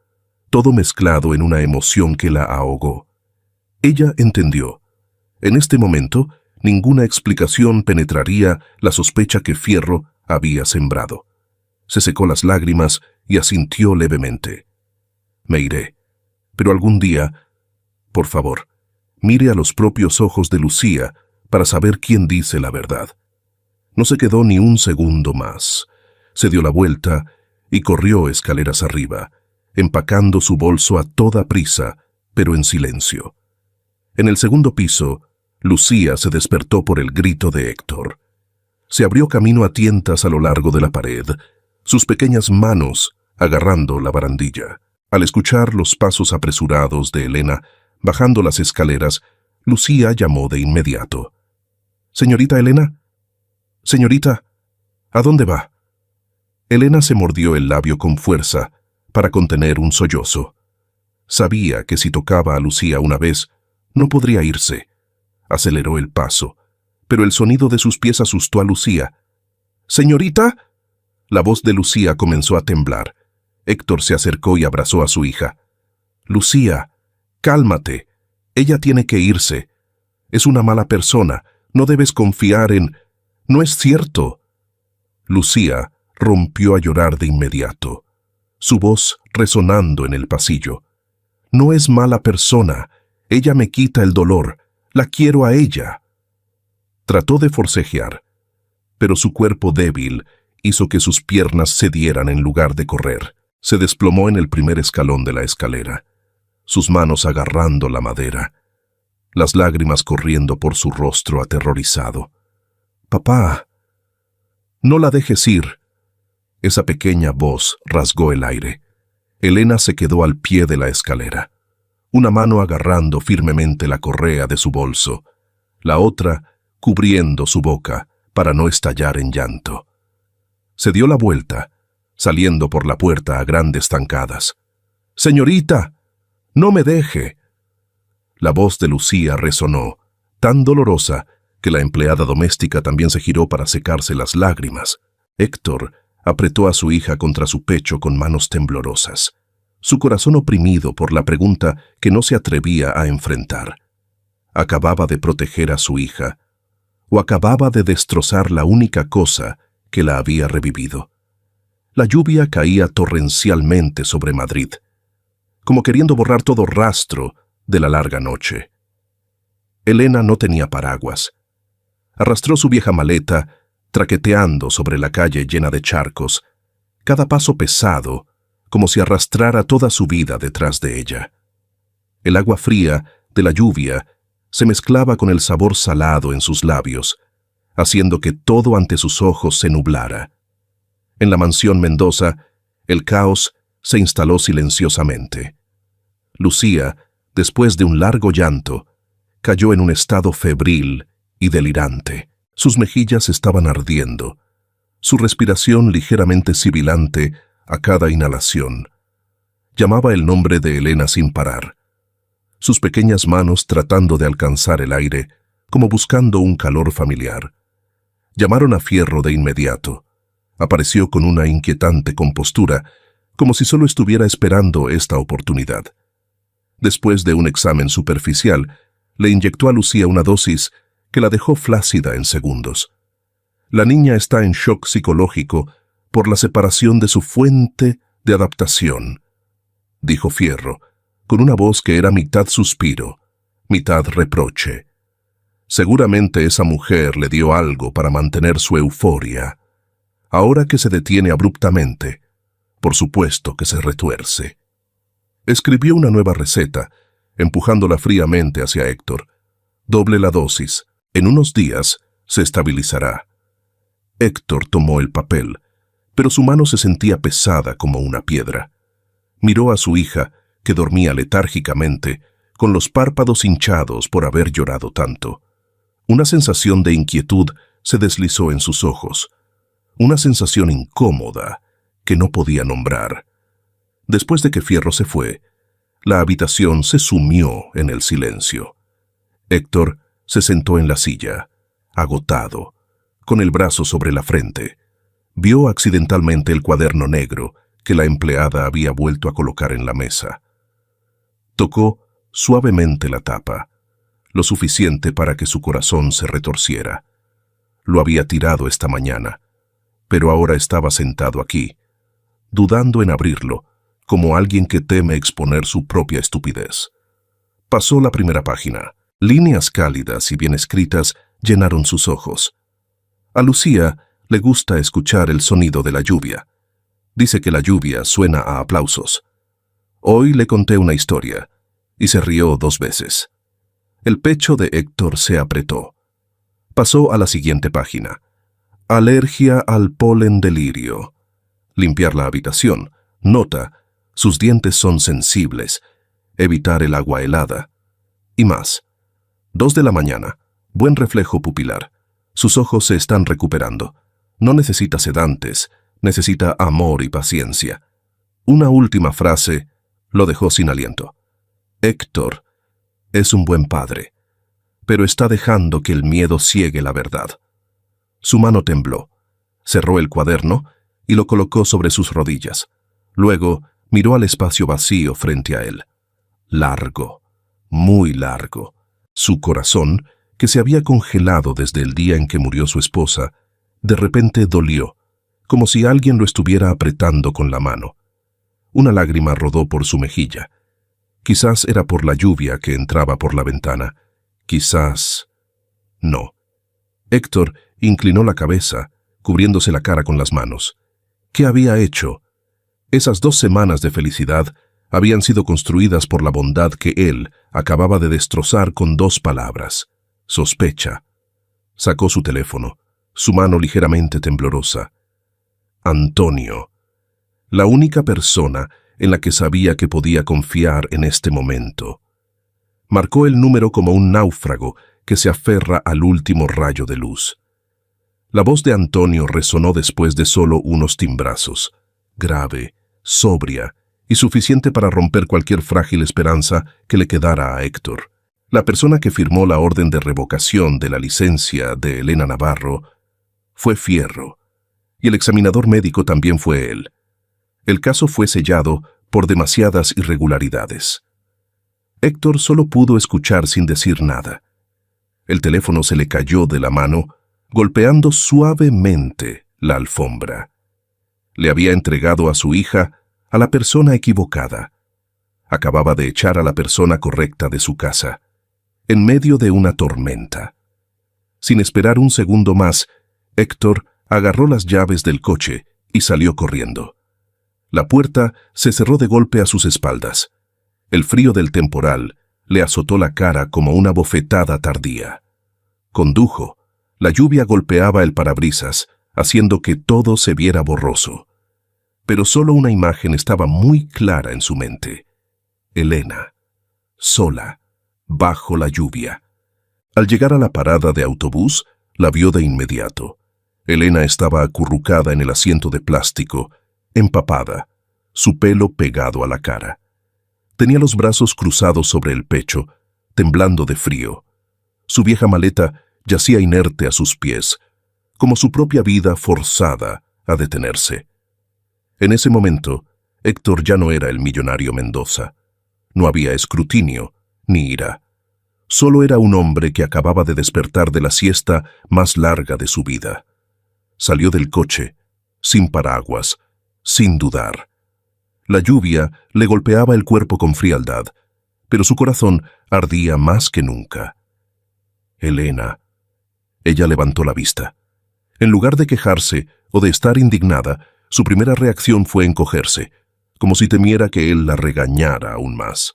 todo mezclado en una emoción que la ahogó. Ella entendió. En este momento, ninguna explicación penetraría la sospecha que Fierro había sembrado. Se secó las lágrimas y asintió levemente. Me iré, pero algún día, por favor, mire a los propios ojos de Lucía para saber quién dice la verdad. No se quedó ni un segundo más. Se dio la vuelta y corrió escaleras arriba, empacando su bolso a toda prisa, pero en silencio. En el segundo piso, Lucía se despertó por el grito de Héctor. Se abrió camino a tientas a lo largo de la pared, sus pequeñas manos agarrando la barandilla. Al escuchar los pasos apresurados de Elena bajando las escaleras, Lucía llamó de inmediato. «Señorita Elena, señorita, ¿a dónde va?» Elena se mordió el labio con fuerza para contener un sollozo. Sabía que si tocaba a Lucía una vez, no podría irse. Aceleró el paso, pero el sonido de sus pies asustó a Lucía. «¿Señorita?» La voz de Lucía comenzó a temblar. Héctor se acercó y abrazó a su hija. «Lucía, cálmate. Ella tiene que irse. Es una mala persona. No debes confiar en... No es cierto». Lucía rompió a llorar de inmediato, su voz resonando en el pasillo. «No es mala persona. Ella me quita el dolor. La quiero a ella». Trató de forcejear, pero su cuerpo débil hizo que sus piernas cedieran en lugar de correr. Se desplomó en el primer escalón de la escalera, sus manos agarrando la madera, las lágrimas corriendo por su rostro aterrorizado. «Papá, no la dejes ir». Esa pequeña voz rasgó el aire. Elena se quedó al pie de la escalera, una mano agarrando firmemente la correa de su bolso, la otra cubriendo su boca para no estallar en llanto. Se dio la vuelta, saliendo por la puerta a grandes zancadas. «Señorita, no me deje». La voz de Lucía resonó, tan dolorosa que la empleada doméstica también se giró para secarse las lágrimas. Héctor apretó a su hija contra su pecho con manos temblorosas, su corazón oprimido por la pregunta que no se atrevía a enfrentar. ¿Acababa de proteger a su hija o acababa de destrozar la única cosa que la había revivido? La lluvia caía torrencialmente sobre Madrid, como queriendo borrar todo rastro de la larga noche. Elena no tenía paraguas. Arrastró su vieja maleta, traqueteando sobre la calle llena de charcos, cada paso pesado, como si arrastrara toda su vida detrás de ella. El agua fría de la lluvia se mezclaba con el sabor salado en sus labios, haciendo que todo ante sus ojos se nublara. En la mansión Mendoza, el caos se instaló silenciosamente. Lucía, después de un largo llanto, cayó en un estado febril y delirante. Sus mejillas estaban ardiendo, su respiración ligeramente sibilante a cada inhalación. Llamaba el nombre de Elena sin parar, sus pequeñas manos tratando de alcanzar el aire, como buscando un calor familiar. Llamaron a Fierro de inmediato. Apareció con una inquietante compostura, como si solo estuviera esperando esta oportunidad. Después de un examen superficial, le inyectó a Lucía una dosis que la dejó flácida en segundos. La niña está en shock psicológico por la separación de su fuente de adaptación, dijo Fierro, con una voz que era mitad suspiro, mitad reproche. Seguramente esa mujer le dio algo para mantener su euforia. Ahora que se detiene abruptamente, por supuesto que se retuerce. Escribió una nueva receta, empujándola fríamente hacia Héctor. Doble la dosis. En unos días se estabilizará. Héctor tomó el papel, pero su mano se sentía pesada como una piedra. Miró a su hija, que dormía letárgicamente, con los párpados hinchados por haber llorado tanto. Una sensación de inquietud se deslizó en sus ojos, una sensación incómoda que no podía nombrar. Después de que Fierro se fue, la habitación se sumió en el silencio. Héctor se sentó en la silla, agotado, con el brazo sobre la frente. Vio accidentalmente el cuaderno negro que la empleada había vuelto a colocar en la mesa. Tocó suavemente la tapa, lo suficiente para que su corazón se retorciera. Lo había tirado esta mañana, pero ahora estaba sentado aquí, dudando en abrirlo, como alguien que teme exponer su propia estupidez. Pasó la primera página. Líneas cálidas y bien escritas llenaron sus ojos. A Lucía le gusta escuchar el sonido de la lluvia. Dice que la lluvia suena a aplausos. Hoy le conté una historia, y se rió 2 veces. El pecho de Héctor se apretó. Pasó a la siguiente página. Alergia al polen de lirio. Limpiar la habitación. Nota, sus dientes son sensibles. Evitar el agua helada. Y más. 2 de la mañana. Buen reflejo pupilar. Sus ojos se están recuperando. No necesita sedantes, necesita amor y paciencia. Una última frase lo dejó sin aliento. Héctor es un buen padre, pero está dejando que el miedo ciegue la verdad. Su mano tembló, cerró el cuaderno y lo colocó sobre sus rodillas. Luego miró al espacio vacío frente a él. Largo, muy largo. Su corazón, que se había congelado desde el día en que murió su esposa, de repente dolió, como si alguien lo estuviera apretando con la mano. Una lágrima rodó por su mejilla. Quizás era por la lluvia que entraba por la ventana. Quizás... no. Héctor inclinó la cabeza, cubriéndose la cara con las manos. ¿Qué había hecho? Esas 2 semanas de felicidad habían sido construidas por la bondad que él acababa de destrozar con 2 palabras. Sospecha. Sacó su teléfono, su mano ligeramente temblorosa. Antonio. La única persona en la que sabía que podía confiar en este momento. Marcó el número como un náufrago que se aferra al último rayo de luz. La voz de Antonio resonó después de solo unos timbrazos, grave, sobria y suficiente para romper cualquier frágil esperanza que le quedara a Héctor. La persona que firmó la orden de revocación de la licencia de Elena Navarro fue Fierro, y el examinador médico también fue él. El caso fue sellado por demasiadas irregularidades. Héctor solo pudo escuchar sin decir nada. El teléfono se le cayó de la mano, golpeando suavemente la alfombra. Le había entregado a su hija a la persona equivocada. Acababa de echar a la persona correcta de su casa, en medio de una tormenta. Sin esperar un segundo más, Héctor agarró las llaves del coche y salió corriendo. La puerta se cerró de golpe a sus espaldas. El frío del temporal le azotó la cara como una bofetada tardía. Condujo, La lluvia golpeaba el parabrisas, haciendo que todo se viera borroso. Pero solo una imagen estaba muy clara en su mente. Elena, sola, bajo la lluvia. Al llegar a la parada de autobús, la vio de inmediato. Elena estaba acurrucada en el asiento de plástico, empapada, su pelo pegado a la cara. Tenía los brazos cruzados sobre el pecho, temblando de frío. Su vieja maleta yacía inerte a sus pies, como su propia vida forzada a detenerse. En ese momento, Héctor ya no era el millonario Mendoza. No había escrutinio, ni ira. Solo era un hombre que acababa de despertar de la siesta más larga de su vida. Salió del coche, sin paraguas, sin dudar. La lluvia le golpeaba el cuerpo con frialdad, pero su corazón ardía más que nunca. Elena. Ella levantó la vista. En lugar de quejarse o de estar indignada, su primera reacción fue encogerse, como si temiera que él la regañara aún más.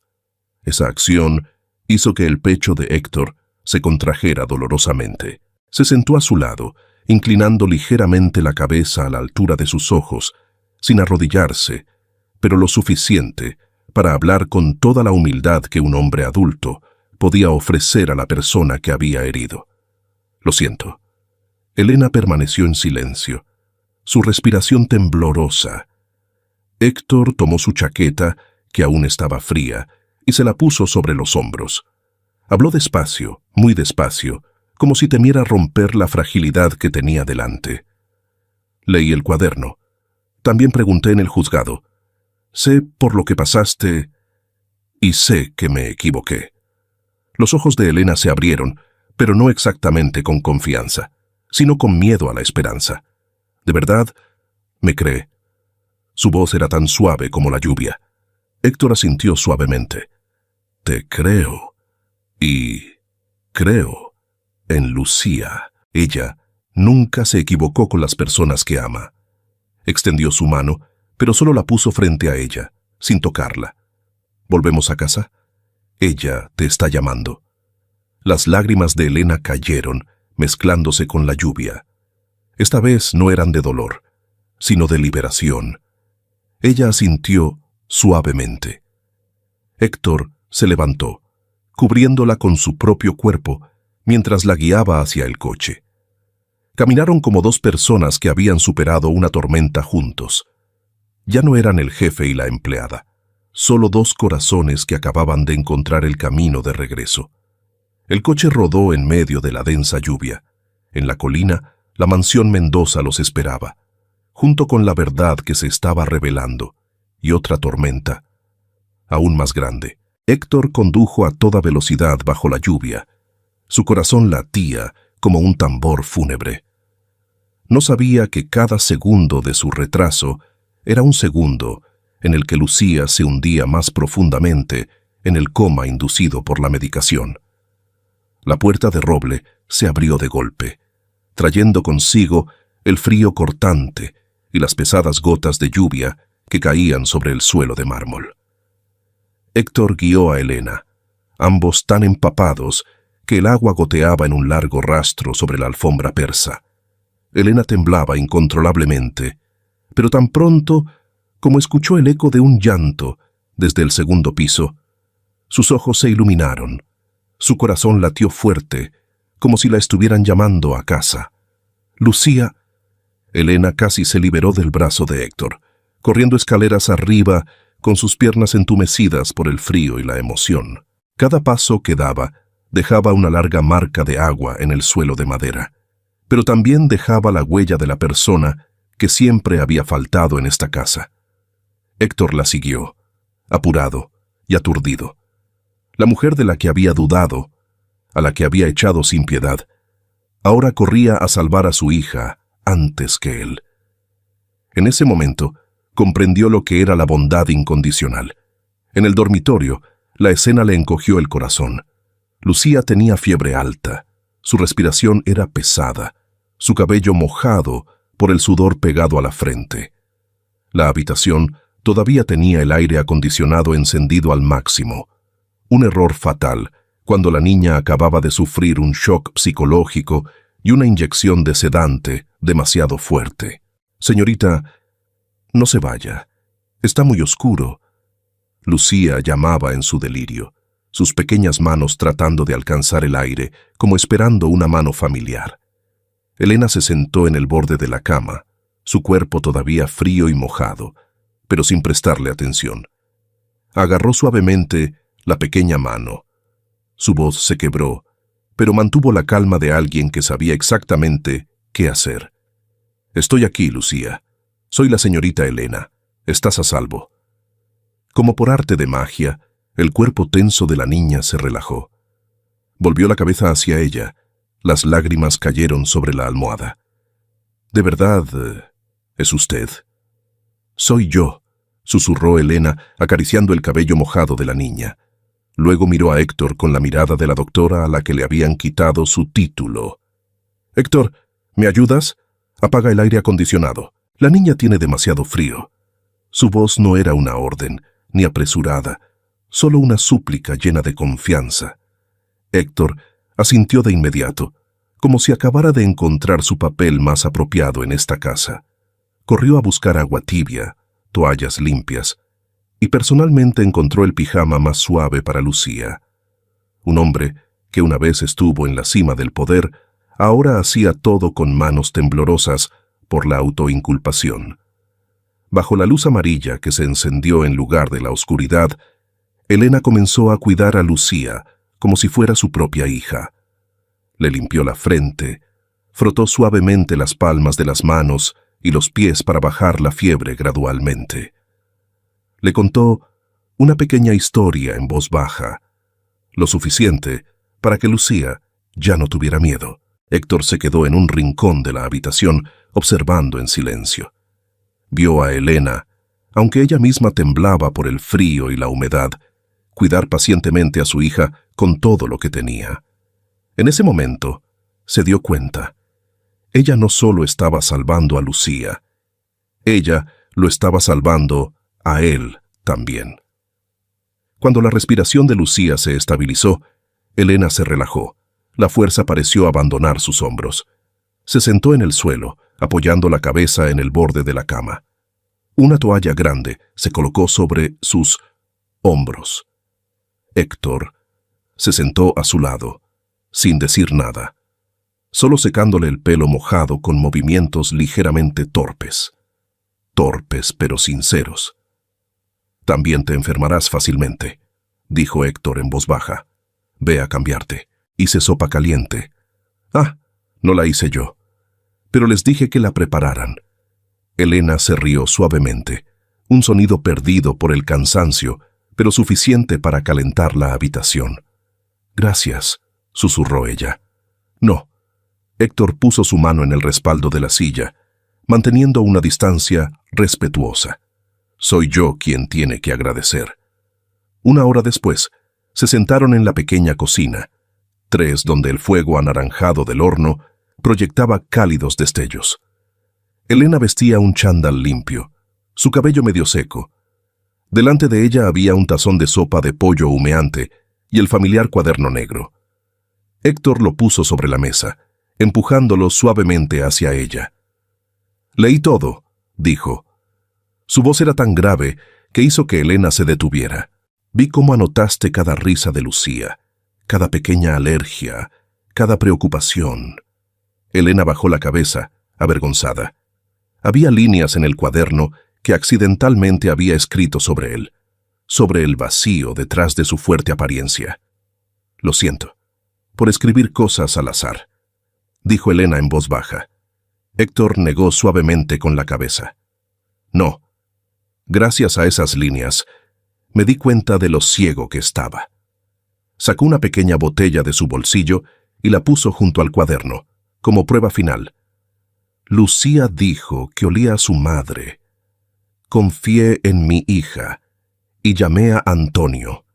Esa acción hizo que el pecho de Héctor se contrajera dolorosamente. Se sentó a su lado, inclinando ligeramente la cabeza a la altura de sus ojos, sin arrodillarse, pero lo suficiente para hablar con toda la humildad que un hombre adulto podía ofrecer a la persona que había herido. «Lo siento». Elena permaneció en silencio, su respiración temblorosa. Héctor tomó su chaqueta, que aún estaba fría, y se la puso sobre los hombros. Habló despacio, muy despacio, como si temiera romper la fragilidad que tenía delante. Leí el cuaderno. También pregunté en el juzgado. Sé por lo que pasaste y sé que me equivoqué. Los ojos de Elena se abrieron, pero no exactamente con confianza, sino con miedo a la esperanza. ¿De verdad? ¿Me cree? Su voz era tan suave como la lluvia. Héctor asintió suavemente. Te creo. Y creo en Lucía. Ella nunca se equivocó con las personas que ama. Extendió su mano, pero solo la puso frente a ella, sin tocarla. ¿Volvemos a casa? Ella te está llamando. Las lágrimas de Elena cayeron, mezclándose con la lluvia. Esta vez no eran de dolor, sino de liberación. Ella asintió suavemente. Héctor se levantó, cubriéndola con su propio cuerpo, mientras la guiaba hacia el coche. Caminaron como dos personas que habían superado una tormenta juntos. Ya no eran el jefe y la empleada, solo dos corazones que acababan de encontrar el camino de regreso. El coche rodó en medio de la densa lluvia. En la colina, la mansión Mendoza los esperaba, junto con la verdad que se estaba revelando, y otra tormenta, aún más grande. Héctor condujo a toda velocidad bajo la lluvia. Su corazón latía como un tambor fúnebre. No sabía que cada segundo de su retraso era un segundo en el que Lucía se hundía más profundamente en el coma inducido por la medicación. La puerta de roble se abrió de golpe, trayendo consigo el frío cortante y las pesadas gotas de lluvia que caían sobre el suelo de mármol. Héctor guió a Elena, ambos tan empapados que el agua goteaba en un largo rastro sobre la alfombra persa. Elena temblaba incontrolablemente, pero tan pronto como escuchó el eco de un llanto desde el segundo piso, sus ojos se iluminaron, su corazón latió fuerte, como si la estuvieran llamando a casa. Lucía. Elena casi se liberó del brazo de Héctor, corriendo escaleras arriba con sus piernas entumecidas por el frío y la emoción. Cada paso que daba dejaba una larga marca de agua en el suelo de madera, pero también dejaba la huella de la persona que siempre había faltado en esta casa. Héctor la siguió, apurado y aturdido. La mujer de la que había dudado, a la que había echado sin piedad, ahora corría a salvar a su hija antes que él. En ese momento, comprendió lo que era la bondad incondicional. En el dormitorio, la escena le encogió el corazón. Lucía tenía fiebre alta, su respiración era pesada, su cabello mojado por el sudor pegado a la frente. La habitación todavía tenía el aire acondicionado encendido al máximo. Un error fatal cuando la niña acababa de sufrir un shock psicológico y una inyección de sedante demasiado fuerte. «Señorita, no se vaya. Está muy oscuro». Lucía llamaba en su delirio, sus pequeñas manos tratando de alcanzar el aire, como esperando una mano familiar. Elena se sentó en el borde de la cama, su cuerpo todavía frío y mojado, pero sin prestarle atención. Agarró suavemente la pequeña mano. Su voz se quebró, pero mantuvo la calma de alguien que sabía exactamente qué hacer. «Estoy aquí, Lucía. Soy la señorita Elena. Estás a salvo». Como por arte de magia, el cuerpo tenso de la niña se relajó. Volvió la cabeza hacia ella. Las lágrimas cayeron sobre la almohada. «¿De verdad es usted?» «Soy yo», susurró Elena, acariciando el cabello mojado de la niña. Luego miró a Héctor con la mirada de la doctora a la que le habían quitado su título. «Héctor, ¿me ayudas? Apaga el aire acondicionado. La niña tiene demasiado frío». Su voz no era una orden, ni apresurada, solo una súplica llena de confianza. Héctor asintió de inmediato, como si acabara de encontrar su papel más apropiado en esta casa. Corrió a buscar agua tibia, toallas limpias, y personalmente encontró el pijama más suave para Lucía. Un hombre que una vez estuvo en la cima del poder, ahora hacía todo con manos temblorosas por la autoinculpación. Bajo la luz amarilla que se encendió en lugar de la oscuridad, Elena comenzó a cuidar a Lucía como si fuera su propia hija. Le limpió la frente, frotó suavemente las palmas de las manos y los pies para bajar la fiebre gradualmente. Le contó una pequeña historia en voz baja, lo suficiente para que Lucía ya no tuviera miedo. Héctor se quedó en un rincón de la habitación observando en silencio. Vio a Elena, aunque ella misma temblaba por el frío y la humedad, cuidar pacientemente a su hija con todo lo que tenía. En ese momento, se dio cuenta. Ella no solo estaba salvando a Lucía, ella lo estaba salvando a él también. Cuando la respiración de Lucía se estabilizó, Elena se relajó. La fuerza pareció abandonar sus hombros. Se sentó en el suelo, apoyando la cabeza en el borde de la cama. Una toalla grande se colocó sobre sus hombros. Héctor se sentó a su lado, sin decir nada, solo secándole el pelo mojado con movimientos ligeramente torpes. Torpes pero sinceros. «También te enfermarás fácilmente», dijo Héctor en voz baja. «Ve a cambiarte. Hice sopa caliente». «Ah, no la hice yo. Pero les dije que la prepararan». Elena se rió suavemente, un sonido perdido por el cansancio, pero suficiente para calentar la habitación. «Gracias», susurró ella. «No». Héctor puso su mano en el respaldo de la silla, manteniendo una distancia respetuosa. «Soy yo quien tiene que agradecer». Una hora después, se sentaron en la pequeña cocina, tres donde el fuego anaranjado del horno proyectaba cálidos destellos. Elena vestía un chándal limpio, su cabello medio seco. Delante de ella había un tazón de sopa de pollo humeante y el familiar cuaderno negro. Héctor lo puso sobre la mesa, empujándolo suavemente hacia ella. «Leí todo», dijo. Su voz era tan grave que hizo que Elena se detuviera. «Vi cómo anotaste cada risa de Lucía, cada pequeña alergia, cada preocupación». Elena bajó la cabeza, avergonzada. Había líneas en el cuaderno que accidentalmente había escrito sobre él, sobre el vacío detrás de su fuerte apariencia. «Lo siento, por escribir cosas al azar», dijo Elena en voz baja. Héctor negó suavemente con la cabeza. «No, gracias a esas líneas, me di cuenta de lo ciego que estaba». Sacó una pequeña botella de su bolsillo y la puso junto al cuaderno, como prueba final. «Lucía dijo que olía a su madre. Confié en mi hija y llamé a Antonio».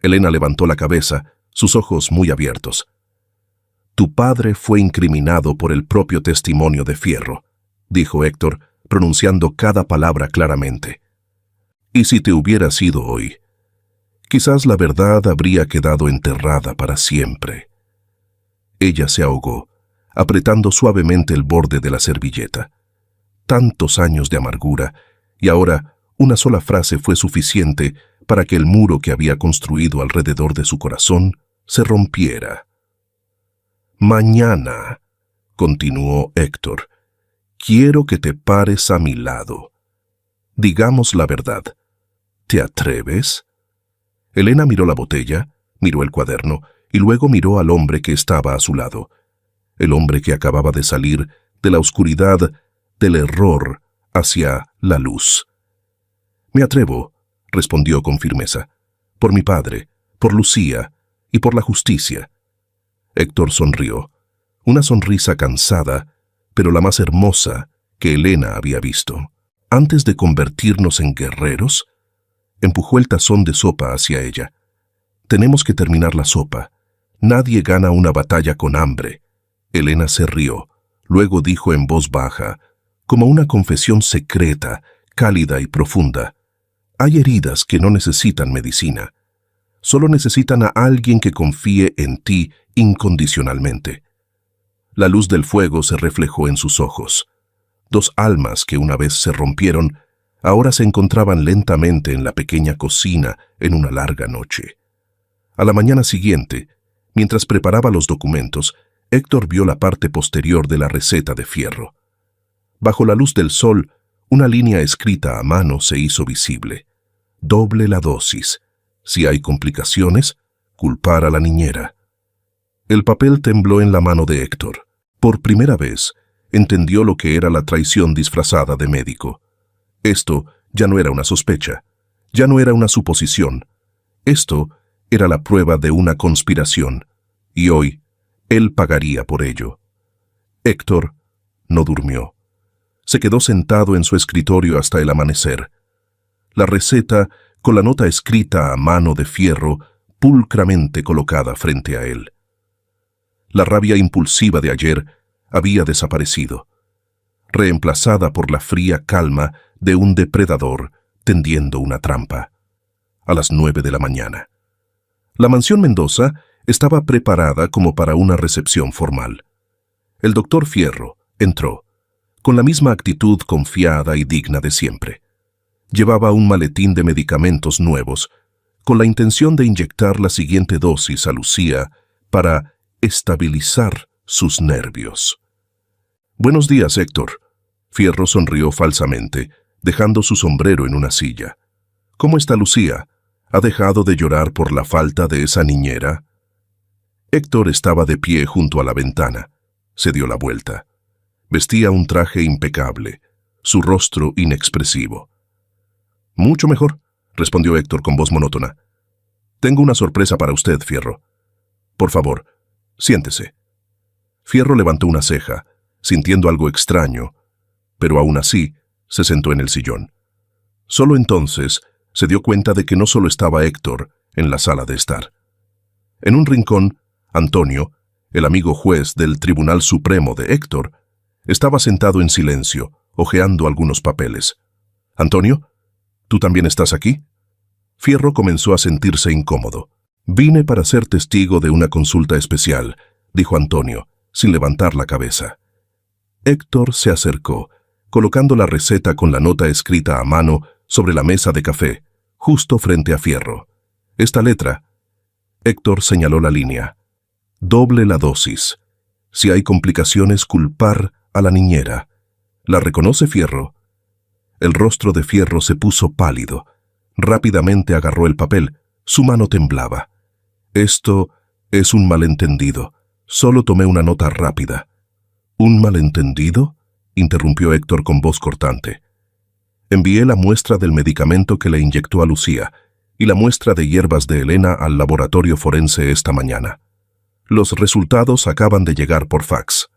Elena levantó la cabeza, sus ojos muy abiertos. «Tu padre fue incriminado por el propio testimonio de Fierro», dijo Héctor, pronunciando cada palabra claramente. «Y si te hubieras ido hoy, quizás la verdad habría quedado enterrada para siempre». Ella se ahogó, apretando suavemente el borde de la servilleta. Tantos años de amargura, y ahora una sola frase fue suficiente para que el muro que había construido alrededor de su corazón se rompiera. «Mañana», continuó Héctor, «quiero que te pares a mi lado. Digamos la verdad. ¿Te atreves?» Elena miró la botella, miró el cuaderno y luego miró al hombre que estaba a su lado. El hombre que acababa de salir de la oscuridad del error hacia la luz. «Me atrevo», respondió con firmeza, «por mi padre, por Lucía y por la justicia». Héctor sonrió, una sonrisa cansada, pero la más hermosa que Elena había visto. «Antes de convertirnos en guerreros», empujó el tazón de sopa hacia ella. «Tenemos que terminar la sopa. Nadie gana una batalla con hambre». Elena se rió, luego dijo en voz baja, como una confesión secreta, cálida y profunda: «Hay heridas que no necesitan medicina. Solo necesitan a alguien que confíe en ti incondicionalmente». La luz del fuego se reflejó en sus ojos. Dos almas que una vez se rompieron, ahora se encontraban lentamente en la pequeña cocina en una larga noche. A la mañana siguiente, mientras preparaba los documentos, Héctor vio la parte posterior de la receta de Fierro. Bajo la luz del sol, una línea escrita a mano se hizo visible. «Doble la dosis. Si hay complicaciones, culpar a la niñera». El papel tembló en la mano de Héctor. Por primera vez, entendió lo que era la traición disfrazada de médico. Esto ya no era una sospecha, ya no era una suposición. Esto era la prueba de una conspiración, y hoy él pagaría por ello. Héctor no durmió. Se quedó sentado en su escritorio hasta el amanecer. La receta, con la nota escrita a mano de Fierro, pulcramente colocada frente a él. La rabia impulsiva de ayer había desaparecido, reemplazada por la fría calma de un depredador tendiendo una trampa. A las 9 de la mañana. La mansión Mendoza estaba preparada como para una recepción formal. El doctor Fierro entró, con la misma actitud confiada y digna de siempre. Llevaba un maletín de medicamentos nuevos, con la intención de inyectar la siguiente dosis a Lucía para estabilizar sus nervios. «Buenos días, Héctor». Fierro sonrió falsamente, dejando su sombrero en una silla. «¿Cómo está Lucía? ¿Ha dejado de llorar por la falta de esa niñera?» Héctor estaba de pie junto a la ventana. Se dio la vuelta. Vestía un traje impecable, su rostro inexpresivo. «Mucho mejor», respondió Héctor con voz monótona. «Tengo una sorpresa para usted, Fierro. Por favor, siéntese». Fierro levantó una ceja, sintiendo algo extraño, pero aún así se sentó en el sillón. Solo entonces se dio cuenta de que no solo estaba Héctor en la sala de estar. En un rincón, Antonio, el amigo juez del Tribunal Supremo de Héctor, estaba sentado en silencio, hojeando algunos papeles. «Antonio, ¿tú también estás aquí?» Fierro comenzó a sentirse incómodo. «Vine para ser testigo de una consulta especial», dijo Antonio, sin levantar la cabeza. Héctor se acercó, colocando la receta con la nota escrita a mano sobre la mesa de café, justo frente a Fierro. «Esta letra». Héctor señaló la línea. «Doble la dosis. Si hay complicaciones, culpar a la niñera». ¿La reconoce, Fierro? El rostro de Fierro se puso pálido. Rápidamente agarró el papel. Su mano temblaba. «Esto es un malentendido. Solo tomé una nota rápida». «¿Un malentendido?», interrumpió Héctor con voz cortante. «Envié la muestra del medicamento que le inyectó a Lucía y la muestra de hierbas de Elena al laboratorio forense esta mañana. Los resultados acaban de llegar por fax».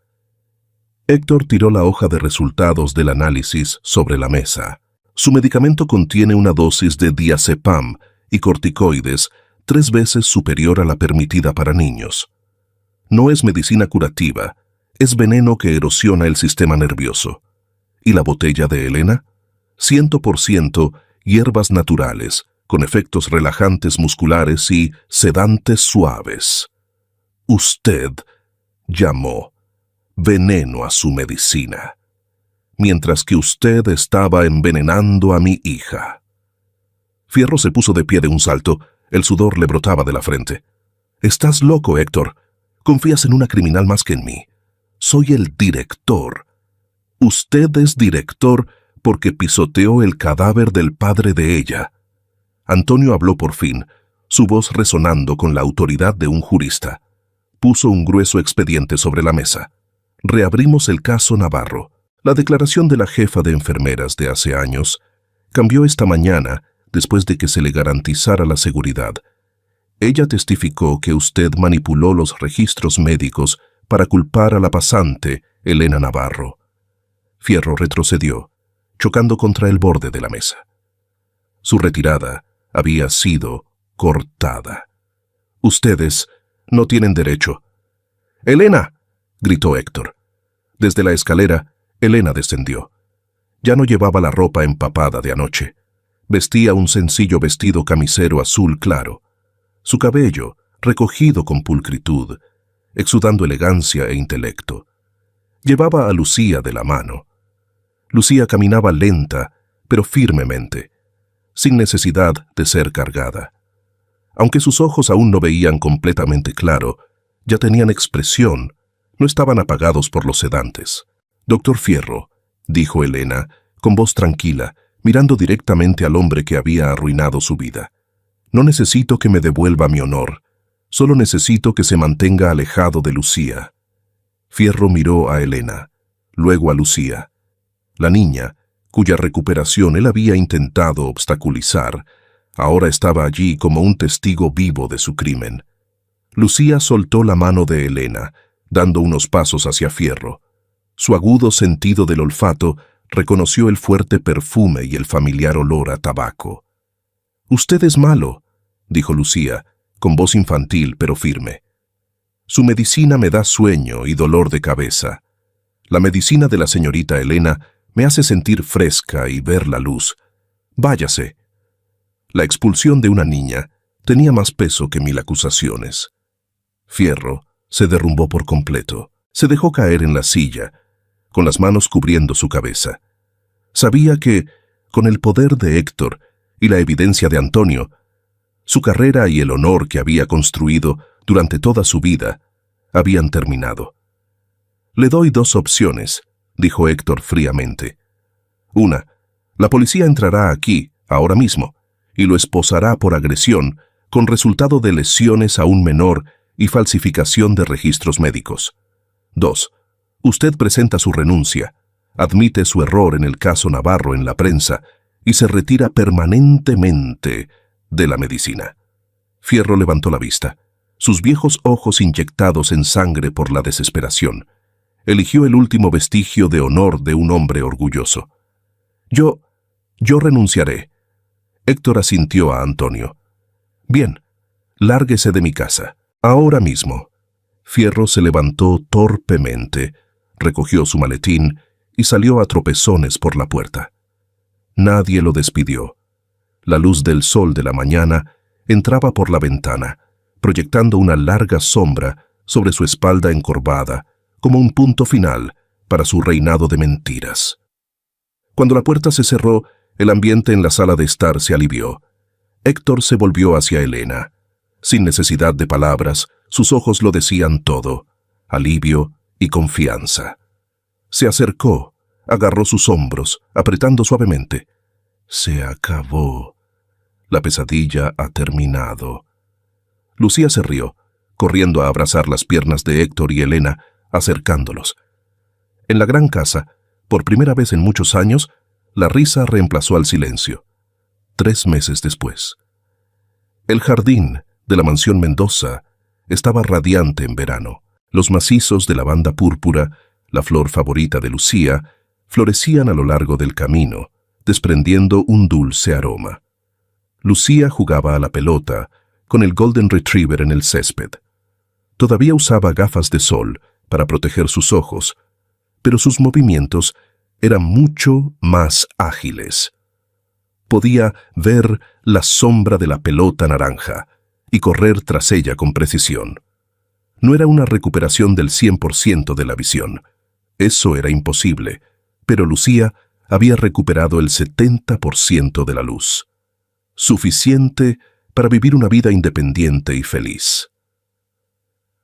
Héctor tiró la hoja de resultados del análisis sobre la mesa. Su medicamento contiene una dosis de diazepam y corticoides 3 veces superior a la permitida para niños. No es medicina curativa, es veneno que erosiona el sistema nervioso. ¿Y la botella de Elena? 100% hierbas naturales, con efectos relajantes musculares y sedantes suaves. Usted llamó. veneno a su medicina, mientras que usted estaba envenenando a mi hija. Fierro se puso de pie de un salto, el sudor le brotaba de la frente. «Estás loco, Héctor. Confías en una criminal más que en mí. Soy el director. Usted es director porque pisoteó el cadáver del padre de ella». Antonio habló por fin, su voz resonando con la autoridad de un jurista. Puso un grueso expediente sobre la mesa. Reabrimos el caso Navarro. La declaración de la jefa de enfermeras de hace años cambió esta mañana después de que se le garantizara la seguridad. Ella testificó que usted manipuló los registros médicos para culpar a la pasante Elena Navarro. Fierro retrocedió, chocando contra el borde de la mesa. Su retirada había sido cortada. «Ustedes no tienen derecho». «¡Elena!», gritó Héctor. Desde la escalera, Elena descendió. Ya no llevaba la ropa empapada de anoche. Vestía un sencillo vestido camisero azul claro. Su cabello, recogido con pulcritud, exudando elegancia e intelecto. Llevaba a Lucía de la mano. Lucía caminaba lenta, pero firmemente, sin necesidad de ser cargada. Aunque sus ojos aún no veían completamente claro, ya tenían expresión, no estaban apagados por los sedantes. «Doctor Fierro», dijo Elena, con voz tranquila, mirando directamente al hombre que había arruinado su vida. «No necesito que me devuelva mi honor, solo necesito que se mantenga alejado de Lucía». Fierro miró a Elena, luego a Lucía. La niña, cuya recuperación él había intentado obstaculizar, ahora estaba allí como un testigo vivo de su crimen. Lucía soltó la mano de Elena, dando unos pasos hacia Fierro. Su agudo sentido del olfato reconoció el fuerte perfume y el familiar olor a tabaco. «Usted es malo», dijo Lucía, con voz infantil pero firme. «Su medicina me da sueño y dolor de cabeza. La medicina de la señorita Elena me hace sentir fresca y ver la luz. Váyase». La expulsión de una niña tenía más peso que 1000 acusaciones. Fierro se derrumbó por completo. Se dejó caer en la silla, con las manos cubriendo su cabeza. Sabía que, con el poder de Héctor y la evidencia de Antonio, su carrera y el honor que había construido durante toda su vida habían terminado. «Le doy 2 opciones», dijo Héctor fríamente. «Una, la policía entrará aquí, ahora mismo, y lo esposará por agresión, con resultado de lesiones a un menor y falsificación de registros médicos. 2. Usted presenta su renuncia, admite su error en el caso Navarro en la prensa y se retira permanentemente de la medicina». Fierro levantó la vista, sus viejos ojos inyectados en sangre por la desesperación. Eligió el último vestigio de honor de un hombre orgulloso. Yo renunciaré». Héctor asintió a Antonio. «Bien, lárguese de mi casa, ahora mismo». Fierro se levantó torpemente, recogió su maletín y salió a tropezones por la puerta. Nadie lo despidió. La luz del sol de la mañana entraba por la ventana, proyectando una larga sombra sobre su espalda encorvada, como un punto final para su reinado de mentiras. Cuando la puerta se cerró, el ambiente en la sala de estar se alivió. Héctor se volvió hacia Elena. Sin necesidad de palabras, sus ojos lo decían todo: alivio y confianza. Se acercó, agarró sus hombros, apretando suavemente. «Se acabó. La pesadilla ha terminado». Lucía se rió, corriendo a abrazar las piernas de Héctor y Elena, acercándolos. En la gran casa, por primera vez en muchos años, la risa reemplazó al silencio. 3 meses después. El jardín de la mansión Mendoza estaba radiante en verano. Los macizos de lavanda púrpura, la flor favorita de Lucía, florecían a lo largo del camino, desprendiendo un dulce aroma. Lucía jugaba a la pelota con el Golden Retriever en el césped. Todavía usaba gafas de sol para proteger sus ojos, pero sus movimientos eran mucho más ágiles. Podía ver la sombra de la pelota naranja y correr tras ella con precisión. No era una recuperación del 100% de la visión. Eso era imposible, pero Lucía había recuperado el 70% de la luz. Suficiente para vivir una vida independiente y feliz.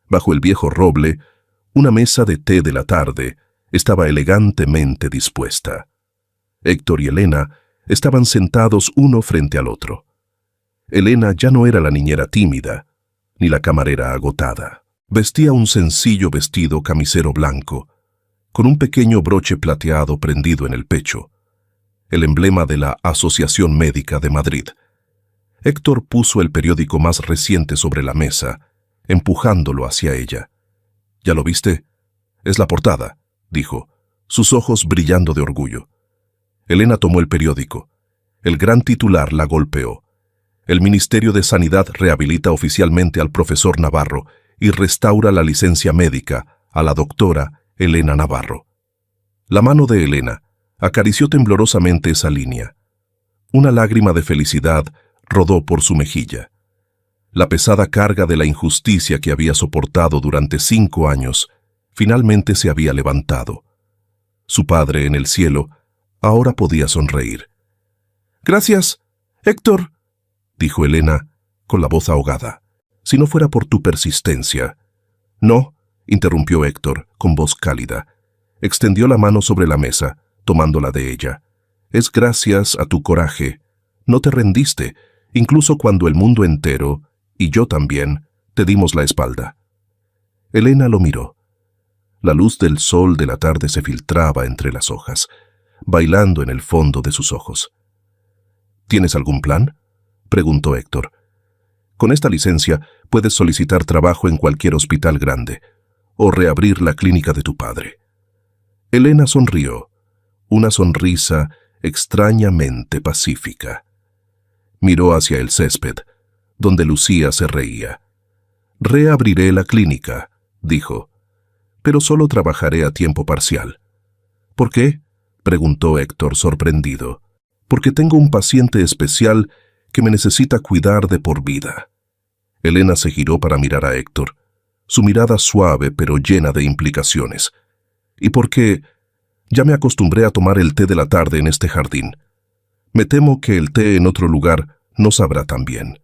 Bajo el viejo roble, una mesa de té de la tarde estaba elegantemente dispuesta. Héctor y Elena estaban sentados uno frente al otro. Elena ya no era la niñera tímida, ni la camarera agotada. Vestía un sencillo vestido camisero blanco, con un pequeño broche plateado prendido en el pecho, el emblema de la Asociación Médica de Madrid. Héctor puso el periódico más reciente sobre la mesa, empujándolo hacia ella. «¿Ya lo viste? Es la portada», dijo, sus ojos brillando de orgullo. Elena tomó el periódico. El gran titular la golpeó. El Ministerio de Sanidad rehabilita oficialmente al profesor Navarro y restaura la licencia médica a la doctora Elena Navarro. La mano de Elena acarició temblorosamente esa línea. Una lágrima de felicidad rodó por su mejilla. La pesada carga de la injusticia que había soportado durante 5 años finalmente se había levantado. Su padre en el cielo ahora podía sonreír. «Gracias, Héctor», dijo Elena con la voz ahogada. «Si no fuera por tu persistencia». «No», interrumpió Héctor con voz cálida. Extendió la mano sobre la mesa, tomándola de ella. «Es gracias a tu coraje. No te rendiste, incluso cuando el mundo entero, y yo también, te dimos la espalda». Elena lo miró. La luz del sol de la tarde se filtraba entre las hojas, bailando en el fondo de sus ojos. «¿Tienes algún plan?», preguntó Héctor. «Con esta licencia puedes solicitar trabajo en cualquier hospital grande o reabrir la clínica de tu padre». Elena sonrió, una sonrisa extrañamente pacífica. Miró hacia el césped, donde Lucía se reía. «Reabriré la clínica», dijo, «pero solo trabajaré a tiempo parcial». «¿Por qué?», preguntó Héctor sorprendido. «Porque tengo un paciente especial que me necesita cuidar de por vida». Elena se giró para mirar a Héctor, su mirada suave pero llena de implicaciones. «¿Y por qué? Ya me acostumbré a tomar el té de la tarde en este jardín. Me temo que el té en otro lugar no sabrá tan bien».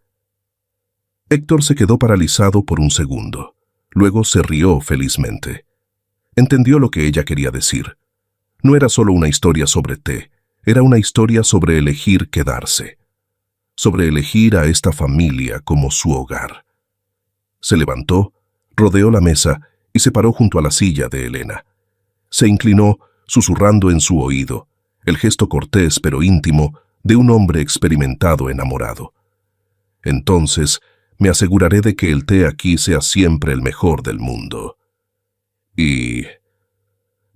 Héctor se quedó paralizado por un segundo. Luego se rió felizmente. Entendió lo que ella quería decir. No era solo una historia sobre té, era una historia sobre elegir quedarse, sobre elegir a esta familia como su hogar. Se levantó, rodeó la mesa y se paró junto a la silla de Elena. Se inclinó, susurrando en su oído, el gesto cortés pero íntimo de un hombre experimentado enamorado. «Entonces, me aseguraré de que el té aquí sea siempre el mejor del mundo. Y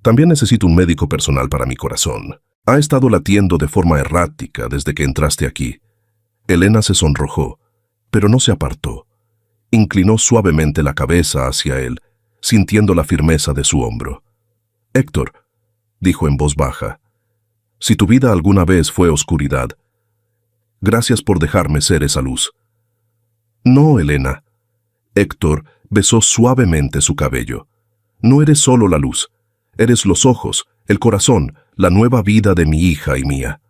también necesito un médico personal para mi corazón. Ha estado latiendo de forma errática desde que entraste aquí». Elena se sonrojó, pero no se apartó. Inclinó suavemente la cabeza hacia él, sintiendo la firmeza de su hombro. «Héctor», dijo en voz baja, «si tu vida alguna vez fue oscuridad, gracias por dejarme ser esa luz». «No, Elena». Héctor besó suavemente su cabello. «No eres solo la luz. Eres los ojos, el corazón, la nueva vida de mi hija y mía».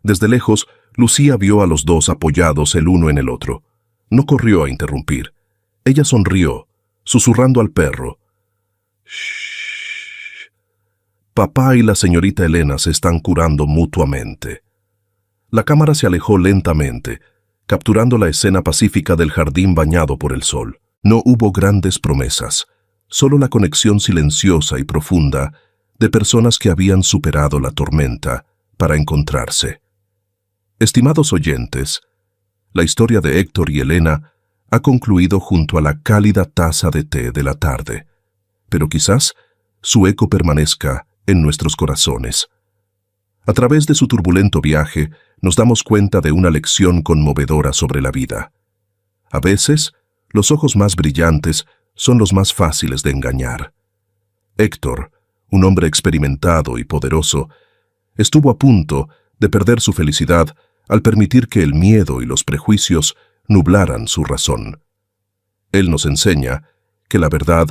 Desde lejos, Lucía vio a los dos apoyados el uno en el otro. No corrió a interrumpir. Ella sonrió, susurrando al perro. «Shh. Papá y la señorita Elena se están curando mutuamente». La cámara se alejó lentamente, capturando la escena pacífica del jardín bañado por el sol. No hubo grandes promesas, solo la conexión silenciosa y profunda de personas que habían superado la tormenta para encontrarse. Estimados oyentes, la historia de Héctor y Elena ha concluido junto a la cálida taza de té de la tarde, pero quizás su eco permanezca en nuestros corazones. A través de su turbulento viaje, nos damos cuenta de una lección conmovedora sobre la vida. A veces, los ojos más brillantes son los más fáciles de engañar. Héctor, un hombre experimentado y poderoso, estuvo a punto de perder su felicidad al permitir que el miedo y los prejuicios nublaran su razón. Él nos enseña que la verdad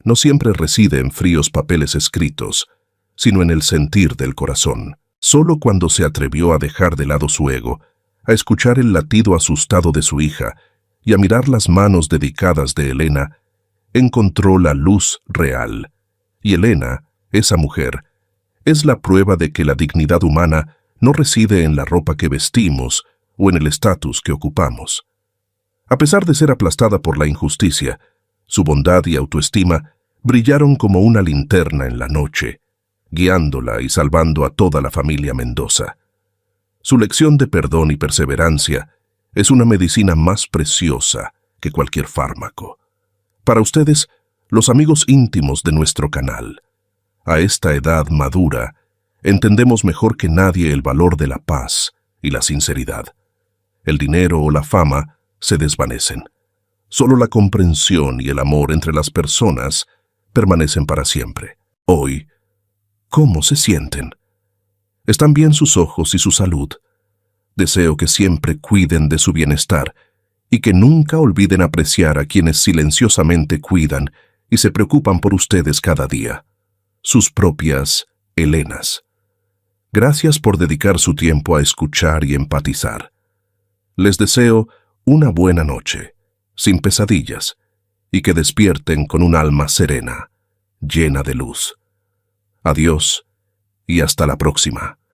no siempre reside en fríos papeles escritos, sino en el sentir del corazón. Solo cuando se atrevió a dejar de lado su ego, a escuchar el latido asustado de su hija y a mirar las manos dedicadas de Elena, encontró la luz real. Y Elena, esa mujer, es la prueba de que la dignidad humana no reside en la ropa que vestimos o en el estatus que ocupamos. A pesar de ser aplastada por la injusticia, su bondad y autoestima brillaron como una linterna en la noche, guiándola y salvando a toda la familia Mendoza. Su lección de perdón y perseverancia es una medicina más preciosa que cualquier fármaco. Para ustedes, los amigos íntimos de nuestro canal, a esta edad madura, entendemos mejor que nadie el valor de la paz y la sinceridad. El dinero o la fama se desvanecen. Solo la comprensión y el amor entre las personas permanecen para siempre. Hoy, ¿cómo se sienten? ¿Están bien sus ojos y su salud? Deseo que siempre cuiden de su bienestar y que nunca olviden apreciar a quienes silenciosamente cuidan y se preocupan por ustedes cada día. Sus propias Elenas. Gracias por dedicar su tiempo a escuchar y empatizar. Les deseo una buena noche, sin pesadillas, y que despierten con un alma serena, llena de luz. Adiós y hasta la próxima.